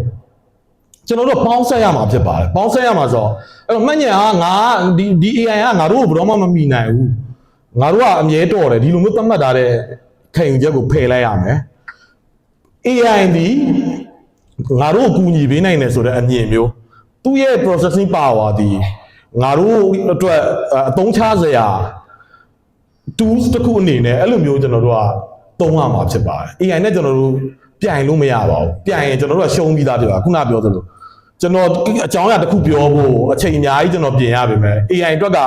ကျွန်တော်တို့ပေါင်းဆက်ရမှာဖြစ်ပါတယ်ပေါင်းဆက်ရမှာဆိုတော့အဲ့တော့မှတ်ညံကငါဒီ AI ကငါတို့ဘယ်တော့မှမမီနိုင်ဘူးငါတို့ကအမြဲတော်တယ်ဒီလိုမျိုးသတ်မှတ်ထားတဲ့ခံယူချက်ကိုဖယ်လိုက်ရမယ် AI ဒီငါတို့အကူအညီပေးနိုင်တယ်ဆိုတဲ့အမြင်မျိုးသူ့ရဲ့ processing power ဒီငါတို့အတွက်အသုံးချစရာ tools တစ်ခုအနေနဲ့အဲ့လိုမျိုးကျွန်တော်တို့ကသုံးရမှာဖြစ်ပါတယ် AI နဲ့ကျွန်တော်တို့ပြိုင်လို့မရပါဘူးပြိုင်ရင်ကျွန်တော်တို့ကရှုံးပြီးသားဖြစ်ပါခုနပြောသလိုကျွန်တော်အကြောင်းအရာတစ်ခုပြောဖို့အချိန်အများကြီးကျွန်တော်ပြင်ရပါမယ် AI အတွက်က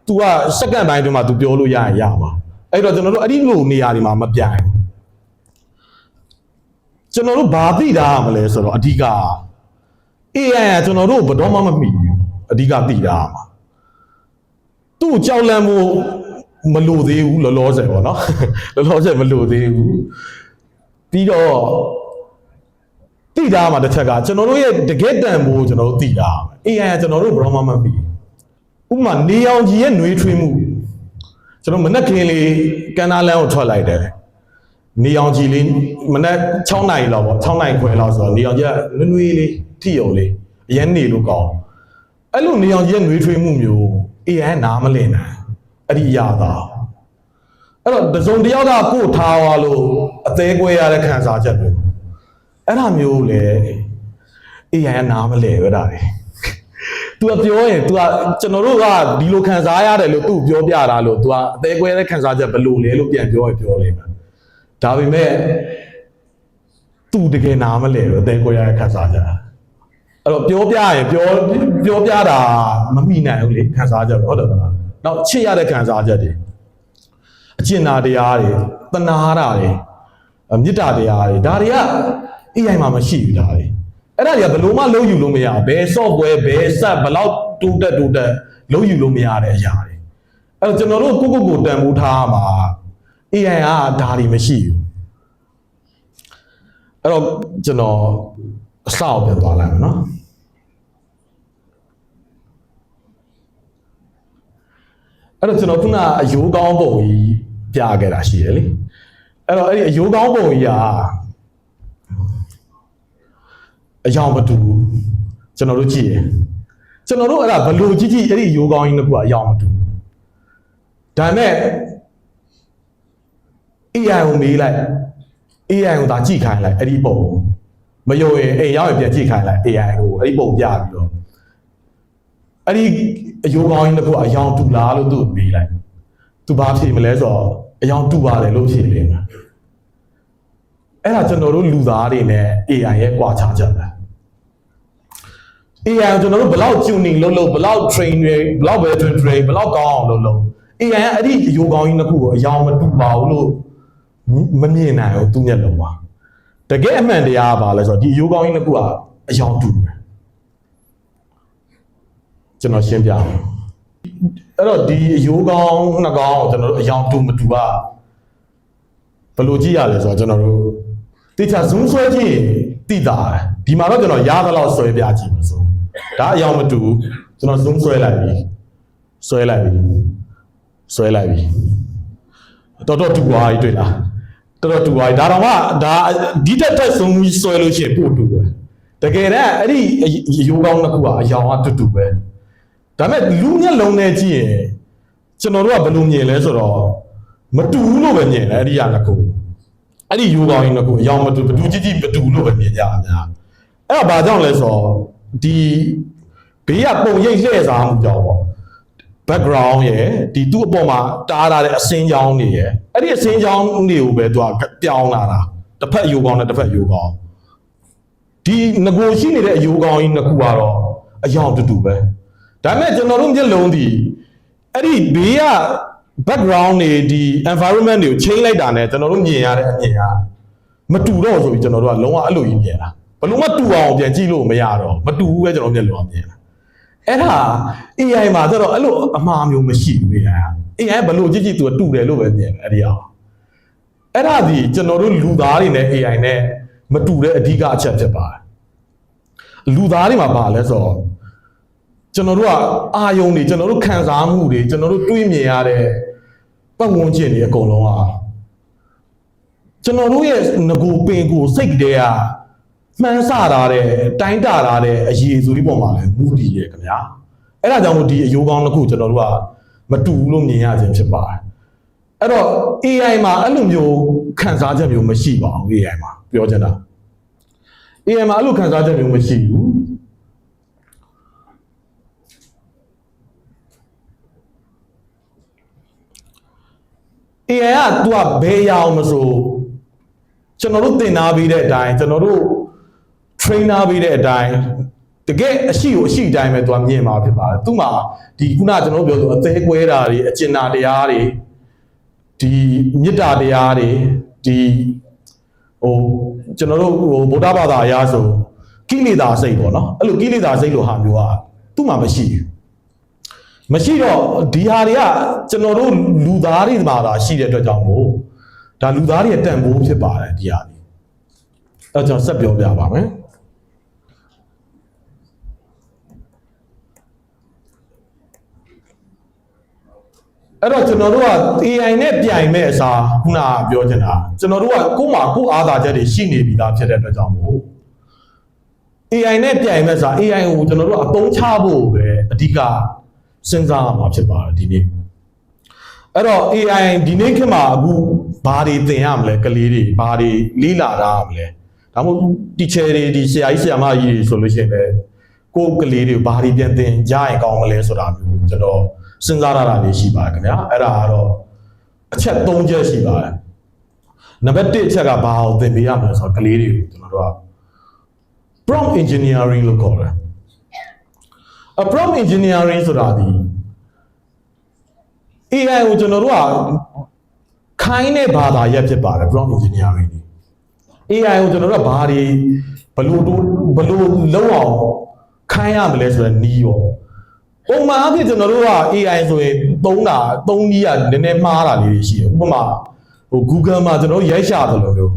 तू ကစက္ကန့်တိုင်းတွင်မှာ तू ပြောလို့ရရင်ရမှာအဲ့တော့ကျွန်တော်တို့အဲ့ဒီလိုနေရာတွေမှာမပြိုင်ကျွန်တော်တို့ဘာသိတာမလဲဆိုတော့အဓိက AI ကကျွန်တော်တို့ဘယ်တော့မှမမိဘူးအဓိကသိတာမှာသူ့ကြောက်လန့်မှုမလိုသေးဘူးလောလောဆယ်ပေါ့နော်လောလောဆယ်မလိုသေးဘူးပြီးတော့သိတာမှာတစ်ချက်ကကျွန်တော်တို့ရဲ့တကယ်တန်ဖို့ကျွန်တော်တို့သိတာ AI ကကျွန်တော်တို့ဘယ်တော့မှမပြီးဥပမာနေအောင်ကြီးရဲ့နှွေးထွေးမှုကျွန်တော်မနက်ခင်းလေးကန္နာလန်းကိုထွက်လိုက်တယ်နေအောင်ကြီးလေးမနက်6နာရီလောက်ပေါ့6နာရီခွဲလောက်ဆိုတော့နေအောင်ကြီးကနွေးလေးထိရုံလေးအရင်နေလို့ကောင်းအဲ့လိုနေအောင်ကြီးရဲ့နှွေးထွေးမှုမျိုး AI နားမလည်နိုင်အဲ့ဒီရတာအဲ့တော့တစုံတစ်ယောက်ကကို့ထားသွားလို့အသေးကွဲရတဲ့ခံစားချက်မျိုးအဲ့ဒါမျိုးလေ AI ကနားမလဲပဲဒါလေ तू ကပြောရင် तू ကကျွန်တော်တို့ကဒီလိုခံစားရတယ်လို့သူ့ပြောပြတာလို့ तू ကအသေးကွဲတဲ့ခံစားချက်ဘယ်လိုလဲလို့ပြန်ပြောရင်ပြောလိမ့်မယ်ဒါပေမဲ့ तू တကယ်နားမလဲအသေးကွဲရတဲ့ခံစားချက်အဲ့တော့ပြောပြရင်ပြောပြတာမမိနိုင်ဘူးလေခံစားချက်ဟုတ်တယ်မလားနောက်ချစ်ရတဲ့ခံစားချက်တွေအကျဉ်းနာတရားတွေတဏှာတာတွေမေတ္တာတရားတွေဒါတွေက AI မှာမရှိဘူးဒါတွေအဲ့ဒါတွေကဘယ်လိုမှလုံးယူလို့မရဘယ် software ဘယ် set ဘယ်လောက်တိုးတက်လုံးယူလို့မရတဲ့အရာတွေအဲ့တော့ကျွန်တော်တို့ကိုတန်ဖိုးထားမှာ AI ကဒါတွေမရှိဘူးအဲ့တော့ကျွန်တော်အစအောင်ပြန်သွားလိုက်မယ်နော်အဲ့တော့ကျွန်တော်ခုနအယိုးကောင်းပုံကြီးပြခဲ့တာရှိတယ်လေအဲ့တော့အဲ့ဒီအယိုးကောင်းပုံကြီးကအယောင်မတူကျွန်တော်တို့ကြည့်ရကျွန်တော်တို့အဲ့ဒါဘလို့ကြည့်အဲ့ဒီအယိုးကောင်းကြီးတစ်ခုကအယောင်မတူဒါနဲ့ AI ကိုမေးလိုက် AI ကိုဒါကြည့်ခိုင်းလိုက်အဲ့ဒီပုံမယုံရင်အိမ်ရောက်ရင်ပြန်ကြည့်ခိုင်းလိုက် AI ကိုအဲ့ဒီပုံပြပြီးတော့အဲ့ဒီအယိုးကောင်းကြီးတစ်ခုအယောင်တူလားလို့သူ့ကိုမေးလိုက်သူဘာဖြေမလဲဆိုတော့အယောင်တူပါတယ်လို့ဖြေလိမ့်မယ်အဲ့ဒါကျွန်တော်တို့လူသားတွေနဲ့ AI ရဲ့ကွာခြားချက်ပဲ AI ကျွန်တော်တို့ဘယ်လောက် tuning လုပ်ဘယ်လောက် train တွေဘယ်လောက်ပဲ train ဘယ်လောက်ကောင်းအောင်လုပ် AI ကအဲ့ဒီအယိုးကောင်းကြီးတစ်ခုကိုအယောင်မတူပါဘူးလို့မမြင်နိုင်ဘူးသူ့မျက်လုံးမှာတကယ်အမှန်တရားကဘာလဲဆိုတော့ဒီအယိုးကောင်းကြီးတစ်ခုကအယောင်တူတယ်ကျွန်တော်ရှင်းပြအောင်အဲ့တော့ဒီအယိုးကောင်းနှစ်ကောင်းကိုကျွန်တော်တို့အယောင်တူမတူကဘယ်လိုကြည့်ရလဲဆိုတော့ကျွန်တော်တို့တိကျ zoom ဆွဲကြည့်သိတာဒီမှာတော့ကျွန်တော်ရသလောက်ဆွဲပြကြည့်မှာဆိုဒါအယောင်မတူကျွန်တော် zoom ဆွဲလိုက်ပြီတော်တူသွားပြီတွေ့လားတော်တူသွားပြီဒါတော့မှဒါဒီတက် zoom ဆွဲလို့ရှိရင်ပို့တူပဲတကယ်တမ်းအဲ့ဒီအယိုးကောင်းတစ်ခုကအယောင်ကတူပဲဒါပေမဲ့လူမျက်လုံးနဲ့ကြည့်ရင်ကျွန်တော်တို့ကဘယ်လိုမြင်လဲဆိုတော့မတူဘူးလို့ပဲမြင်တယ်အဲ့ဒီဟာတစ်ခုအဲ့ဒီယူကောင်းရင်တစ်ခုအယောင်မတူဘတူကြီးမတူလို့ပဲမြင်ကြအများအဲ့တော့ဘာကြောင့်လဲဆိုတော့ဒီဘေးကပုံရိပ်လှည့်စားမှုကြောင့်ပေါ့ background ရယ်ဒီသူ့အပေါ်မှာတားထားတဲ့အစင်းကြောင်းတွေရယ်အဲ့ဒီအစင်းကြောင်းတွေကိုပဲသူကပြောင်းလာတာတစ်ဖက်ယူကောင်းနဲ့တစ်ဖက်ယူကောင်းဒီငကိုရှိနေတဲ့အယူကောင်းကြီးနှစ်ခုကတော့အယောင်တူပဲဒါပေမဲ့ကျွန်တော်တို့မျက်လုံးဒီအဲ့ဒီဘေးက background တွေဒီ environment တွေကို change လိုက်တာနဲ့ကျွန်တော်တို့မြင်ရတဲ့အမြင်ကမတူတော့ဆိုပြီးကျွန်တော်တို့ကလုံးဝအဲ့လိုကြီးမြင်တာဘလို့မတူအောင်ပြန်ကြည့်လို့မရတော့မတူဘူးပဲကျွန်တော်မျက်လုံးကမြင်တာအဲ့ဒါ AI မှာကျတော့အဲ့လိုအမှားမျိုးမရှိဘူး AI ဘလို့ကြည့်သူကတူတယ်လို့ပဲမြင်တယ်အဲ့ဒီအောင်အဲ့ဒါဒီကျွန်တော်တို့လူသားတွေနဲ့ AI နဲ့မတူတဲ့အဓိကအချက်ဖြစ်ပါတယ်လူသားတွေမှာပါလဲဆိုတော့ ကျွန်တော်တို့ကအာယုံတွေကျွန်တော်တို့ခံစားမှုတွေကျွန်တော်တို့တွေးမြင်ရတဲ့ပတ်ဝန်းကျင်တွေအကုန်လုံးอ่ะကျွန်တော်တို့ရဲ့ငကိုပင်ကိုစိတ်တွေကမှန်းဆတာတဲ့တိုင်းတာတာတဲ့အရေးဆိုဒီပုံမှာလဲမူတည်ရဲ့ခင်ဗျာအဲ့ဒါကြောင့်မို့ဒီအယိုးကောင်းတစ်ခုကျွန်တော်တို့ကမတူလို့မြင်ရခြင်းဖြစ်ပါတယ်အဲ့တော့ AI မှာအဲ့လိုမျိုးခံစားချက်မျိုးမရှိပါဘူး AI မှာပြောချင်တာ AI မှာအဲ့လိုခံစားချက်မျိုးမရှိဘူးAI က तू ကဘယ်ရအောင်မဆိုကျွန်တော်တို့သင်ထားပြီးတဲ့အတိုင်းကျွန်တော်တို့ trainer ပြီးတဲ့အတိုင်းတကယ်အရှိကိုအရှိတိုင်းပဲ तू ကမြင်မှာဖြစ်ပါတယ်သူ့မှာဒီခုနကျွန်တော်တို့ပြောဆိုအသေးကွဲတာတွေအကျဉ်းတာတရားတွေဒီမေတ္တာတရားတွေဒီကျွန်တော်တို့ဗုဒ္ဓဘာသာအရာဆိုကိလေသာစိတ်ပေါ့နော်အဲ့လိုကိလေသာစိတ်လိုဟာမျိုးကသူ့မှာမရှိတော့ဒီဟာတွေကကျွန်တော်တို့လူသားတွေမှာသာရှိတဲ့အတွက်ကြောင့်မို့ဒါလူသားတွေရဲ့တန်ဖိုးဖြစ်ပါတယ်ဒီဟာဒီအဲ့ကျွန်တော်ဆက်ပြောပြပါမယ်အဲ့တော့ကျွန်တော်တို့က AI နဲ့ပြိုင်မဲ့အစားခုနကပြောချင်တာကျွန်တော်တို့ကကိုယ့်မှာကိုယ့်အားသာချက်တွေရှိနေပြီသားဖြစ်တဲ့အတွက်ကြောင့်မို့ AI နဲ့ပြိုင်မဲ့အစား AI ကိုကျွန်တော်တို့အသုံးချဖို့ပဲအဓိကစဉ်းစားရမှာဖြစ်ပါတယ်ဒီနေ့အဲ့တော့ AI ဒီနေ့ခေတ်မှာအခုဘာတွေသင်ရမလဲကလေးတွေဘာတွေလေ့လာရမလဲဒါမှမဟုတ် teacher တွေဒီဆရာကြီးဆရာမကြီးတွေဆိုလို့ရှိရင်လည်းကိုယ်ကလေးတွေဘာတွေပြန်သင်ကြရင်ကောင်းမလဲဆိုတာမျိုးကျွန်တော်စဉ်းစားရတာလေးရှိပါတယ်ခင်ဗျာအဲ့ဒါကတော့အချက်၃ချက်ရှိပါတယ်နံပါတ်1အချက်ကဘာကိုသင်ပေးရမလဲဆိုတော့ကလေးတွေကိုကျွန်တော်တို့က prompt engineering လို့ခေါ်တယ် prompt engineering ဆိုတာဒီ AI ကိုကျွန်တော်တို့ကခိုင်းတဲ့ဘာသာရပ်ဖြစ်ပါတယ် prompt engineering ဒီ AI ကိုကျွန်တော်တို့ကဘာတွေဘလို့လုံးအောင်ခိုင်းရမလဲဆိုတဲ့နီးရောပုံမှန်အဖြစ်ကျွန်တော်တို့က AI ဆိုရင်သုံးနည်းကနည်းနည်းမှားတာလေးတွေရှိတယ်ဥပမာGoogle မှာကျွန်တော်တို့ရိုက်ရှာတယ်လို့မျိုးဥ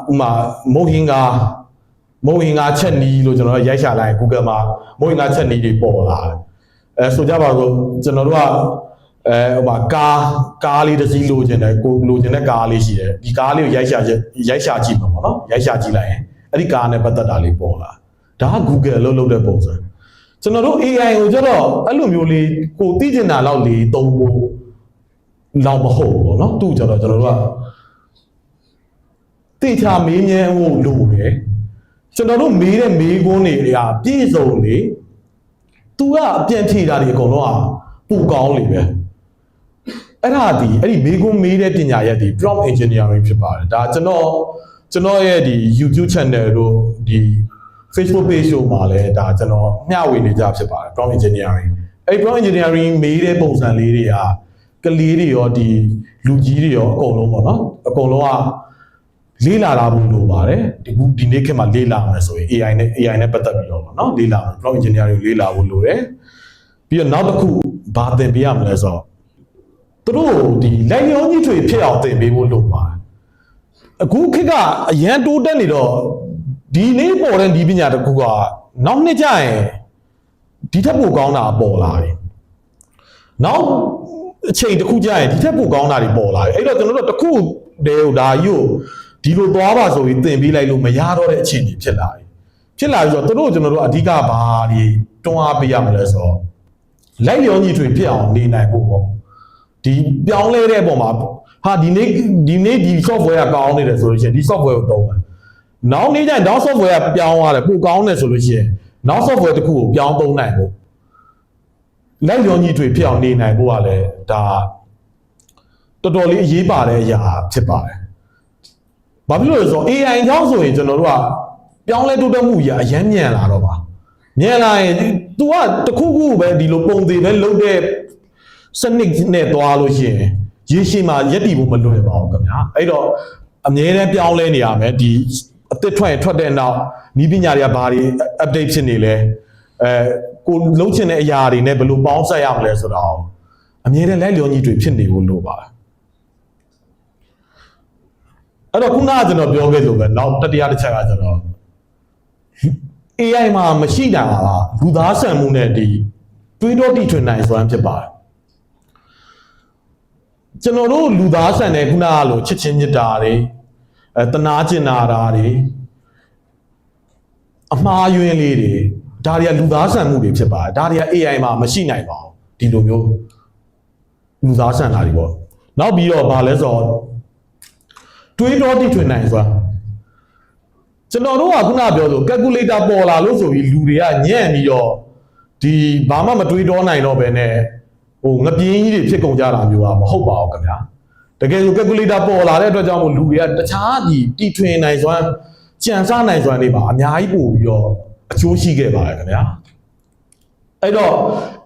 ပမာမုတ်ဟင်္ဂါချက်နီးလို့ကျွန်တော်တို့ရိုက်ရှာလိုက် Google မှာမုတ်ဟင်္ဂါချက်နီးတွေပေါ်လာတယ်ဆိုကြပါစို့ကျွန်တော်တို့ကဥပမာကားလေးတစ်စီးလိုချင်တယ်ကိုလိုချင်တဲ့ကားလေးရှိတယ်ဒီကားလေးကိုရိုက်ရှာကြည့်မှာပေါ့နော်ရိုက်ရှာကြည့်လိုက်ရင်အဲ့ဒီကားနဲ့ပတ်သက်တာလေးပေါ်လာဒါက Google လို့လုပ်တဲ့ပုံစံကျွန်တော်တို့ AI ကိုကျတော့အဲ့လိုမျိုးလေးကိုသိကျင်တာလောက်လေးသုံးဖို့လောက်မဟုတ်ဘူးပေါ့နော်သူ့ကျတော့ကျွန်တော်တို့ကသိချာမေးမြန်းဖို့လိုတယ်ကျွန်တော်တို့မေးတဲ့မေးခွန်းတွေကပြည့်စုံလေသူကအပြန်ဖြေတာတွေအကုန်လုံးကပူကောင်းလေပဲအဲ့ဒါဒီအဲ့ဒီမေးခွန်းမေးတဲ့ပညာရပ်ဒီ prompt engineering ဖြစ်ပါတယ်ဒါကျွန်တော်ရဲ့ဒီ YouTube channel တို့ဒီ Facebook page တို့မှာလည်းဒါကျွန်တော်မျှဝေနေကြဖြစ်ပါတယ် prompt engineering အဲ့ဒီ prompt engineering မေးတဲ့ပုံစံလေးတွေကကလေးတွေရောဒီလူကြီးတွေရောအကုန်လုံးပေါ့နော်အကုန်လုံးကလေးလာတာဘူးလို့ပါတယ်ဒီနေ့ခေတ်မှာလေးလာမယ်ဆိုရင် AI နဲ့ပတ်သက်ပြီးတော့ပေါ့နော်လေးလာမယ် prompt engineering လေးလာဖို့လိုတယ်ပြီးတော့နောက်တစ်ခုဘာသင်ပေးရမလဲဆိုတော့သူတို့ဒီလိုက်လျောညီထွေဖြစ်အောင်သင်ပေးဖို့လိုပါတယ်အခုခေတ်ကအရန်တိုးတက်နေတော့ဒီနေ့ပေါ်တဲ့ဒီပညာတစ်ခုကနောက်နှစ်ကျရင်ဒီထက်ပိုကောင်းတာပေါ်လာပြီနောက်အချိန်တစ်ခုကျရင်ဒီထက်ပိုကောင်းတာတွေပေါ်လာပြီအဲ့တော့ကျွန်တော်တို့တစ်ခုတည်းဟိုဒါကြီးကိုဒီလိုသွားပါဆိုပြီးသင်ပေးလိုက်လို့မရတော့တဲ့အခြေအနေဖြစ်လာပြီဆိုတော့ကျွန်တော်တို့အဓိကဘာတွေတွန်းအားပေးရမလဲဆိုတော့လိုက်လျောညီထွေဖြစ်အောင်နေနိုင်ဖို့ပေါ့ဒီပြောင်းလဲတဲ့ပုံမှာဟာဒီနေ့ဒီ software ကကောင်းနေတယ်ဆိုလို့ရှိရင်ဒီ software ကိုသုံးမယ်နောက်နေ့ကျရင်နောက် software ကပြောင်းသွားတယ်ပိုကောင်းတယ်ဆိုလို့ရှိရင်နောက် software တစ်ခုကိုပြောင်းသုံးနိုင်ဖို့လိုက်လျောညီထွေဖြစ်အောင်နေနိုင်ဖို့ကလည်းဒါတော်တော်လေးအရေးပါတဲ့အရာဖြစ်ပါတယ်ဘာဖြစ်လို့လဲဆိုတော့ AI ကြောင့်ဆိုရင်ကျွန်တော်တို့ကပြောင်းလဲတိုးတက်မှုကြီးအရန်မြန်လာတော့ပါမြန်လာရင် तू ကတခုခုပဲဒီလိုပုံသေးပဲလုပ်တဲ့စနစ်နဲ့သွားလို့ရှိရင်ရေရှည်မှာရက်တည်ဖို့မလွယ်ပါဘူးခင်ဗျာအဲ့တော့အမြဲတမ်းပြောင်းလဲနေရမယ်ဒီအသစ်ထွက်တဲ့နောက်ဤပညာတွေကဘာတွေ update ဖြစ်နေလဲကိုလုံးချင်တဲ့အရာတွေနဲ့ဘယ်လိုပေါင်းဆက်ရမလဲဆိုတော့အမြဲတမ်းလက်လျောညီတွေဖြစ်နေဖို့လိုပါတယ်အဲ့တော့ခုနကကျွန်တော်ပြောခဲ့လို့ပဲနောက်တတိယတစ်ချက်ကကျွန်တော် AI မှာမရှိတာကလူသားဆန်မှုနဲ့ဒီတွေးတော့တိထွင်နိုင်စွမ်းဖြစ်ပါတယ်ကျွန်တော်တို့လူသားဆန်တဲ့ခုနကလိုချစ်ချင်းမြတ်တာတွေတနာကျင်နာတာတွေအမှားယွင်းလေးတွေဒါတွေကလူသားဆန်မှုတွေဖြစ်ပါတယ်ဒါတွေက AI မှာမရှိနိုင်ပါဘူးဒီလိုမျိုးလူသားဆန်တာတွေပေါ့နောက်ပြီးတော့ဗာလဲဆိုတော့တွေးတော့တိထွင်နိုင်စွမ်းကျွန်တော်တို့ကခုနပြောဆို calculator ပေါ်လာလို့ဆိုပြီးလူတွေကညံ့ပြီးတော့ဒီဘာမှမတွေးတော့နိုင်တော့ဘဲနဲ့ဟိုငပြင်းကြီးတွေဖြစ်ကုန်ကြတာမျိုးอ่ะမဟုတ်ပါဘူးခင်ဗျာတကယ်ဆို calculator ပေါ်လာတဲ့အတွက်ကြောင့်မို့လူတွေကတခြားဒီတီထွင်နိုင်စွမ်းကြံစားနိုင်စွမ်းတွေပါအများကြီးပို့ပြီးတော့အကျိုးရှိခဲ့ပါတယ်ခင်ဗျာအဲ့တော့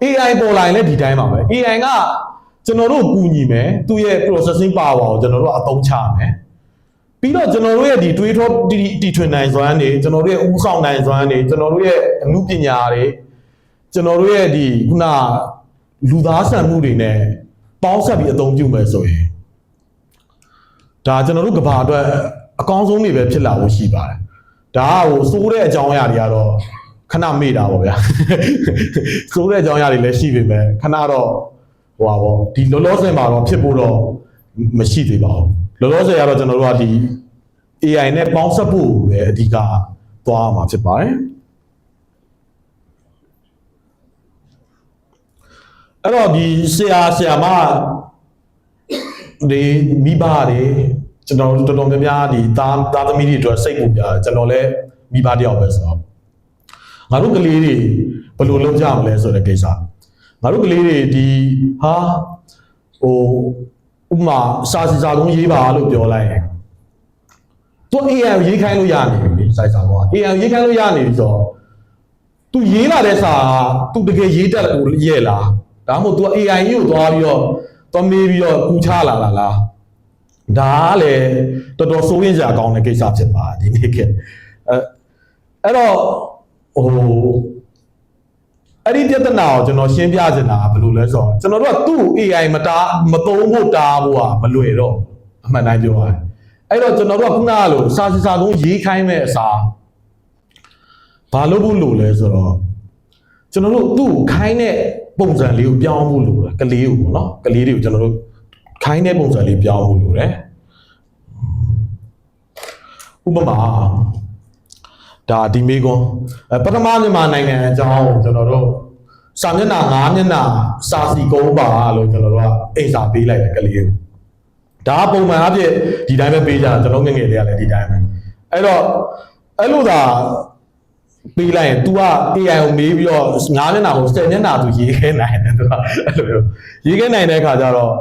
AI ပေါ်လာရင်လည်းဒီတိုင်းပါပဲ AI ကကျွန်တော်တို့ကူညီမယ်သူ့ရဲ့ processing power ကိုကျွန်တော်တို့အသုံးချမယ်ပြီးတော့ကျွန်တော်တို့ရဲ့ဒီတွေးထောတီထွင်နိုင်စွမ်းတွေကျွန်တော်တို့ရဲ့ဥဆောင်နိုင်စွမ်းတွေကျွန်တော်တို့ရဲ့အမှုပညာတွေကျွန်တော်တို့ရဲ့ဒီခုနလူသားဆန်မှုတွေနဲ့ပေါင်းဆက်ပြီးအသုံးပြုမယ်ဆိုရင်ဒါကျွန်တော်တို့ကဘာအတွက်အကောင်းဆုံးတွေပဲဖြစ်လာဖို့ရှိပါတယ်ဒါကဟိုစိုးတဲ့အကြောင်းအရာတွေကတော့ခဏမေ့တာပေါ့ဗျာစိုးတဲ့အကြောင်းအရာတွေလည်းရှိပေမဲ့ခဏတော့ဟိုပါပေါ့ဒီလောလောဆယ်မှာတော့ဖြစ်ဖို့တော့မရှိသေးပါဘူးလောလောဆယ်ကတော့ကျွန်တော်တို့ကဒီ AI နဲ့ပေါင်းစပ်ဖို့ပဲအဓိကသွားမှာဖြစ်ပါတယ်အဲ့တော့ဒီဆရာမဒီမိဘတွေကျွန်တော်တော်တော်များများဒီသားသမီးတွေအတွက်စိတ်ပူကြတယ်ကျွန်တော်လည်းမိဘတယောက်ပဲဆိုတော့ငါတို့ကလေးတွေဘယ်လိုလုပ်ကြမလဲဆိုတဲ့ကိစ္စငါတို့ကလေးတွေဒီဟာဟိုဥမာစာစီစာကုန်းရေးပါလို့ပြောလိုက်ရင်သူ AI ရေးခိုင်းလို့ရနေပြီစိုက်စာကော AI ရေးခိုင်းလို့ရနေပြီဆိုတော့သူရေးလာတဲ့စာသူတကယ်ရေးတတ်ကိုရဲ့လားဒါမှမဟုတ် तू AI ကြီးကိုသွားပြီးတော့သွားမေးပြီးတော့ကူချလာလားဒါကလည်းတော်တော်စိုးရင်စရာကောင်းတဲ့ကိစ္စဖြစ်ပါဒီနေ့ကအဲ့တော့ဟိုအဲ့ဒီပြဿနာကိုကျွန်တော်ရှင်းပြချင်တာကဘယ်လိုလဲဆိုတော့ကျွန်တော်တို့ကသူ့ AI မသုံးဖို့တားဖို့ကမလွယ်တော့အမှန်တိုင်းပြောရတယ်အဲ့တော့ကျွန်တော်တို့ကခုနကလိုစာစီစာကုန်းရေးခိုင်းမဲ့အစားဘာလုပ်ဖို့လိုလဲဆိုတော့ကျွန်တော်တို့သူ့ခိုင်းတဲ့ပုံစံလေးကိုပြောင်းဖို့လိုတယ်ကလေးကိုပေါ့နော်ကလေးတွေကိုကျွန်တော်တို့ခိုင်းတဲ့ပုံစံလေးပြောင်းဖို့လိုတယ်ဥပမာဒါဒီမေကွန်ပထမမြန်မာနိုင်ငံအကြောင်းကျွန်တော်တို့စာမျက်နှာ9မျက်နှာစာစီကုန်းပါလို့ကျွန်တော်တို့ကအိမ်စာပေးလိုက်တယ်ကလေးကိုဒါပုံမှန်အဖြစ်ဒီတိုင်းပဲပေးကြတာကျွန်တော်ငယ်ငယ်လေးကလည်းဒီတိုင်းပဲအဲ့တော့အဲ့လိုသာပေးလိုက်ရင် तू က AI ကိုမေးပြီးတော့9မျက်နှာကို10မျက်နှာ तू ရေးခဲနိုင်တယ် तू ကအဲ့လိုမျိုးရေးခဲနိုင်တဲ့အခါကျတော့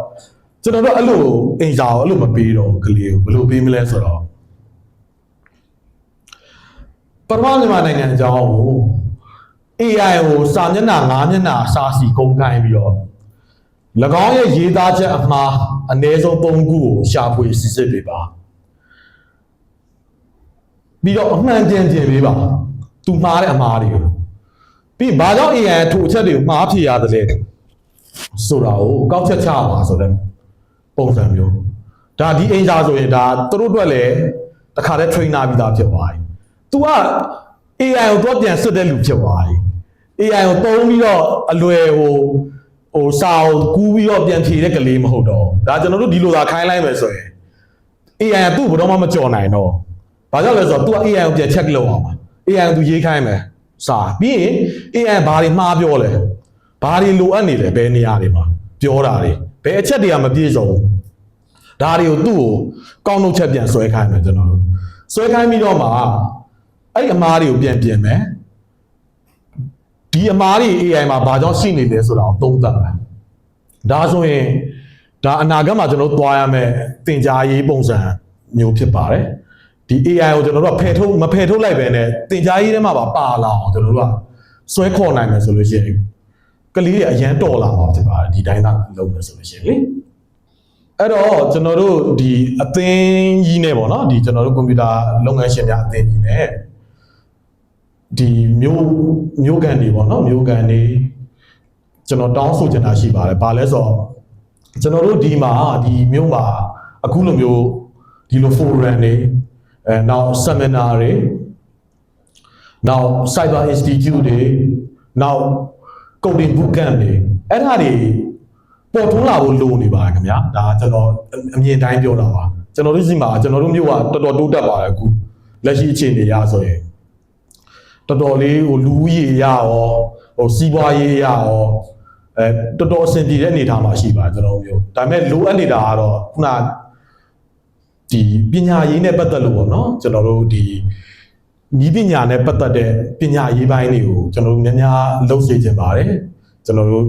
ကျွန်တော်တို့အဲ့လိုအိမ်စာကိုအဲ့လိုမပေးတော့ကလေးကိုဘယ်လိုပေးမလဲဆိုတော့ပထမမြန်မာနိုင်ငံအကြောင်းကို AI ကိုစာမျက်နှာ9မျက်နှာစာစီကုန်းခိုင်းပြီးတော့၎င်းရဲ့ရေးသားချက်အမှားအနည်းဆုံး3ခုကိုရှာဖွေစစ်ဆေးပေးပါပြီးတော့အမှန်တင်ပေးပါသူမှားတဲ့အမှားတွေကိုပြီးဘာကြောင့် AI ထိုအချက်တွေကိုမှားဖြစ်ရတယ်လဲဆိုတာကိုကောက်ချက်ချပါဆိုတဲ့ပုံစံမျိုးဒါဒီအင်ဂျာဆိုရင်ဒါသူတို့အတွက်လည်းတခါတည်း trainer ပြီးသားဖြစ်သွားပြီ तू က AI ကိုတော့ပြန်စစ်တဲ့လူဖြစ်သွားပြီ AI ကိုသုံးပြီးတော့အလွယ်ဟိုစာကိုကူးပြီးတော့ပြန်ဖြေတဲ့ကလေးမဟုတ်တော့ဒါကျွန်တော်တို့ဒီလိုသာခိုင်းလိုက်မယ်ဆိုရင် AI ကသူ့ဘယ်တော့မှမကြော်နိုင်တော့ဘာကြောင့်လဲဆိုတော့ तू က AI ကိုပြန် check လုပ်အောင်ပါ AI ကို तू ရေးခိုင်းမယ်စာပြီးရင် AI ဘာတွေမှားပြောလဲဘာတွေလိုအပ်နေလဲဘယ်နေရာတွေမှာပြောတာတွေဘယ်အချက်တွေကမပြည့်စုံဒါတွေကိုသူ့ကိုကောက်နှုတ်ချက်ပြန်ဆွဲခိုင်းမယ်ကျွန်တော်တို့ဆွဲခိုင်းပြီးတော့မှအဲ့အမားတွေကိုပြန်ပြင်မယ်ဒီအမားတွေ AI မှာဘာကြောင့်ရှိနေလဲဆိုတာကိုသုံးသပ်မယ်ဒါဆိုရင်ဒါအနာဂတ်မှာကျွန်တော်တို့သွားရမယ်သင်ကြားရေးပုံစံမျိုးဖြစ်ပါတယ်ဒီ AI ကိုကျွန်တော်တို့ကမဖယ်ထုတ်လိုက်ပဲနဲ့သင်ကြားရေးထဲမှာပါလာအောင်ကျွန်တော်တို့ကဆွဲခေါ်နိုင်မယ်ဆိုလို့ရှိရင်ကလေးတွေအရန်တော်လာမှာဖြစ်ပါတယ်ဒီတိုင်းသာလုပ်မယ်ဆိုလို့ရှိရင်လေအဲ့တော့ကျွန်တော်တို့ဒီအသင်းကြီးနဲ့ပေါ့နော်ဒီကျွန်တော်တို့ကွန်ပျူတာလုပ်ငန်းရှင်များအသင်းကြီးနဲ့ဒီမျိုးကန်တွေပေါ့နော်မျိုးကန်တွေကျွန်တော်တောင်းဆိုချင်တာရှိပါတယ်ဘာလဲဆိုတော့ကျွန်တော်တို့ဒီမှာဒီမျိုးမှာအခုလိုမျိုးဒီလို forum တွေနောက် seminar တွေ နောက် Cyber Institute တွေနောက် Coding Bootcamp တွေအဲ့ဒါတွေပေါ်ထွန်းလာဖို့လိုနေပါခင်ဗျာဒါကျွန်တော်အမြင်တိုင်းပြောတာပါကျွန်တော်တို့စီမှာကျွန်တော်တို့မျိုးကတော်တော်တိုးတက်ပါတယ်အခုလက်ရှိအခြေအနေရဆိုရင်တော်တော်လေးဟိုလူဦးရေရရောဟိုစီးပွားရေးရရောတော်တော်အဆင်ပြေတဲ့အနေအထားမှာရှိပါကျွန်တော်မျိုးဒါပေမဲ့လိုအပ်နေတာကတော့ခုနဒီပညာရေးနဲ့ပတ်သက်လို့ပေါ့နော်ကျွန်တော်တို့ဒီဤပညာနဲ့ပတ်သက်တဲ့ပညာရေးပိုင်းတွေကိုကျွန်တော်တို့များများလုပ်စေချင်ပါတယ်ကျွန်တော်တို့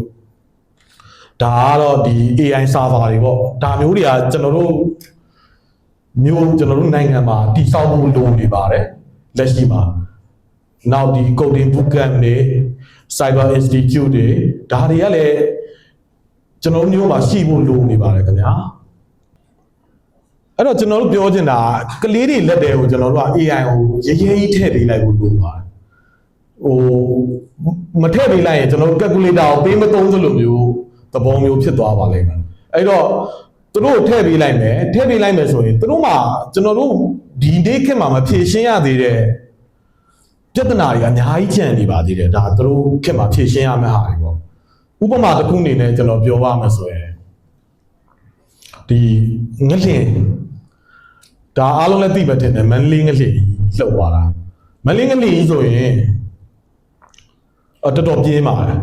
ဒါကတော့ဒီ AI server တွေပေါ့ဒါမျိုးတွေကကျွန်တော်တို့နိုင်ငံမှာတည်ဆောက်ဖို့လိုနေပါတယ်လက်ရှိမှာနောက်ဒီ Coding Bootcamp တွေ Cyber Institute တွေဒါတွေကလည်းကျွန်တော်မျိုးမှာရှိဖို့လိုနေပါတယ်ခင်ဗျာအဲ့တော့ကျွန်တော်တို့ပြောချင်တာကလေးတွေလက်တွေကိုကျွန်တော်တို့က AI ကိုရေးရေးထည့်ပေးလိုက်ဖို့လိုပါတယ်ဟိုမထည့်ပေးလိုက်ရင်ကျွန်တော်တို့ calculator ကိုပေးမသုံးသလိုမျိုးသဘောမျိုးဖြစ်သွားပါလိမ့်မယ်အဲ့တော့သူတို့ထည့်ပေးလိုက်မယ်ဆိုရင်သူတို့မှာကျွန်တော်တို့ဒီနေ့ခေတ်မှာမဖြေရှင်းရသေးတဲ့ပြဿနာတွေအများကြီးကျန်နေပါသေးတယ်ဒါသူတို့ခေတ်မှာဖြေရှင်းရမယ့်ဟာတွေပေါ့ဥပမာတစ်ခုအနေနဲ့ကျွန်တော်ပြောပါမယ်ဆိုရင်ဒီငလျင်ဒါအားလုံးလည်းသိမှတင်တယ်မန္တလေးငလျင်လှုပ်သွားတာမန္တလေးငလျင်ဆိုရင်တော်တော်ပြင်းပါတယ်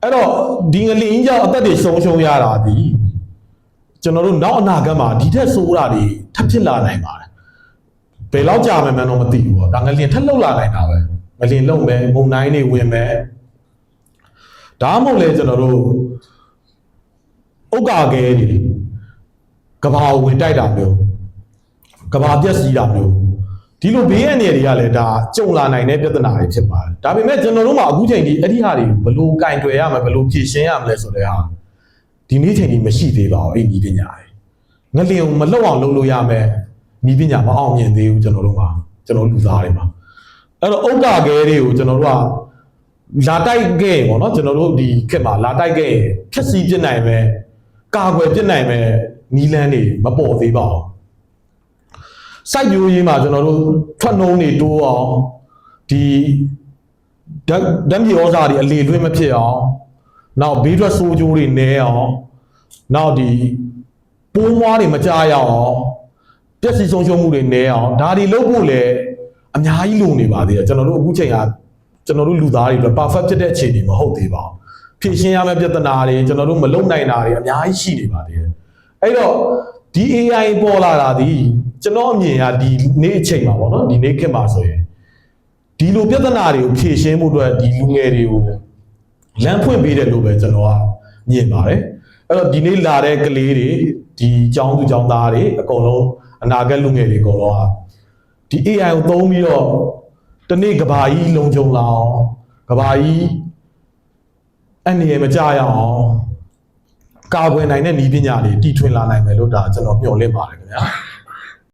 အဲ့တော့ဒီငလျင်ကြောင့်အသက်တွေဆုံးရှုံးရတာဒီကျွန်တော်တို့နောက်အနာဂတ်မှာဒီထက်ဆိုးတာတွေထပ်ဖြစ်လာနိုင်ပါတယ်ဘယ်လောက်ကြာမှန်းတော့မသိဘူးပေါ့ဒါငလျင်ထပ်လှုပ်လာနိုင်တာပဲငလျင်လှုပ်မယ်မုန်တိုင်းတွေဝင်မယ်ဒါမှမဟုတ်လေကျွန်တော်တို့ဥက္ကာခဲတွေကဘာဝင်တိုက်တာမျိုးကဘာပြက်စီးတာမျိုးဒီလိုဘေးရန်တွေကလည်းဒါကြုံလာနိုင်တဲ့ပြဿနာတွေဖြစ်ပါတယ်ဒါပေမဲ့ကျွန်တော်တို့မှာအခုချိန်ဒီအဲ့ဒီဟာတွေဘယ်လိုကင်တွယ်ရမလဲဘယ်လိုဖြေရှင်းရမလဲဆိုတဲ့ဟာဒီနေ့ချိန်ဒီမရှိသေးပါဘူးအဲ့ဒီပညာတွေငလျင်မလှုပ်အောင်လုပ်လို့ရမယ်ဒီပညာမအောင်မြင်သေးဘူးကျွန်တော်တို့မှာကျွန်တော်လူသားတွေမှာအဲ့တော့ဥက္ကာခဲတွေကိုကျွန်တော်တို့ကလာတိုက်ခဲ့ပေါ့နော်ကျွန်တော်တို့ဒီခက်မှာလာတိုက်ခဲ့ဖြက်စီးပြစ်နိုင်မယ်ကာကွယ်ပြစ်နိုင်မယ်နီလန်းတွေမပေါ်သေးပါဘူးစိုက်ပျိုးရေးမှာကျွန်တော်တို့ထွက်နှုံးတွေတိုးအောင်ဒီဓာတ်မြေဩဇာတွေအလေလွှင့်မဖြစ်အောင်နောက်ဘေးထွက်ဆိုးကျိုးတွေနည်းအောင်နောက်ဒီပိုးမွားတွေမကြရအောင်ပျက်စီးဆုံးရှုံးမှုတွေနည်းအောင်ဒါတွေလုပ်ဖို့လည်းအများကြီးလိုနေပါသေးတယ်ကျွန်တော်တို့အခုချိန်ကကျွန်တော်တို့လူသားတွေအတွက် perfect ဖြစ်တဲ့အခြေအနေမဟုတ်သေးပါဘူးဖြည့်ရှင်းရမယ့်ပြဿနာတွေကျွန်တော်တို့မလုံနိုင်တာတွေအများကြီးရှိနေပါသေးတယ်အဲ့တော့ဒီ AI ပေါ်လာတာဒီကျွန်တော်အမြင်ကဒီနေ့အချိန်မှာပေါ့နော်ဒီနေ့ခေတ်မှာဆိုရင်ဒီလိုပြဿနာတွေကိုဖြည့်ရှင်းမှုအတွက်ဒီလူငယ်တွေကိုလမ်းဖွင့်ပေးတယ်လို့ပဲကျွန်တော်ကမြင်ပါတယ်အဲ့တော့ဒီနေ့လာတဲ့ကလေးတွေဒီကျောင်းသူကျောင်းသားတွေအကုန်လုံးအနာဂတ်လူငယ်တွေအကုန်လုံးကဒီ AI ကိုသုံးပြီးတော့တနေ့ကဘာကြီးလုံခြုံလာအောင်ကဘာကြီးအနေနဲ့မကြရအောင်ကာကွယ်နိုင်တဲ့နည်းပညာတွေတီထွင်လာနိုင်မယ်လို့ဒါကျွန်တော်မျှော်လင့်ပါတယ်ခင်ဗျာ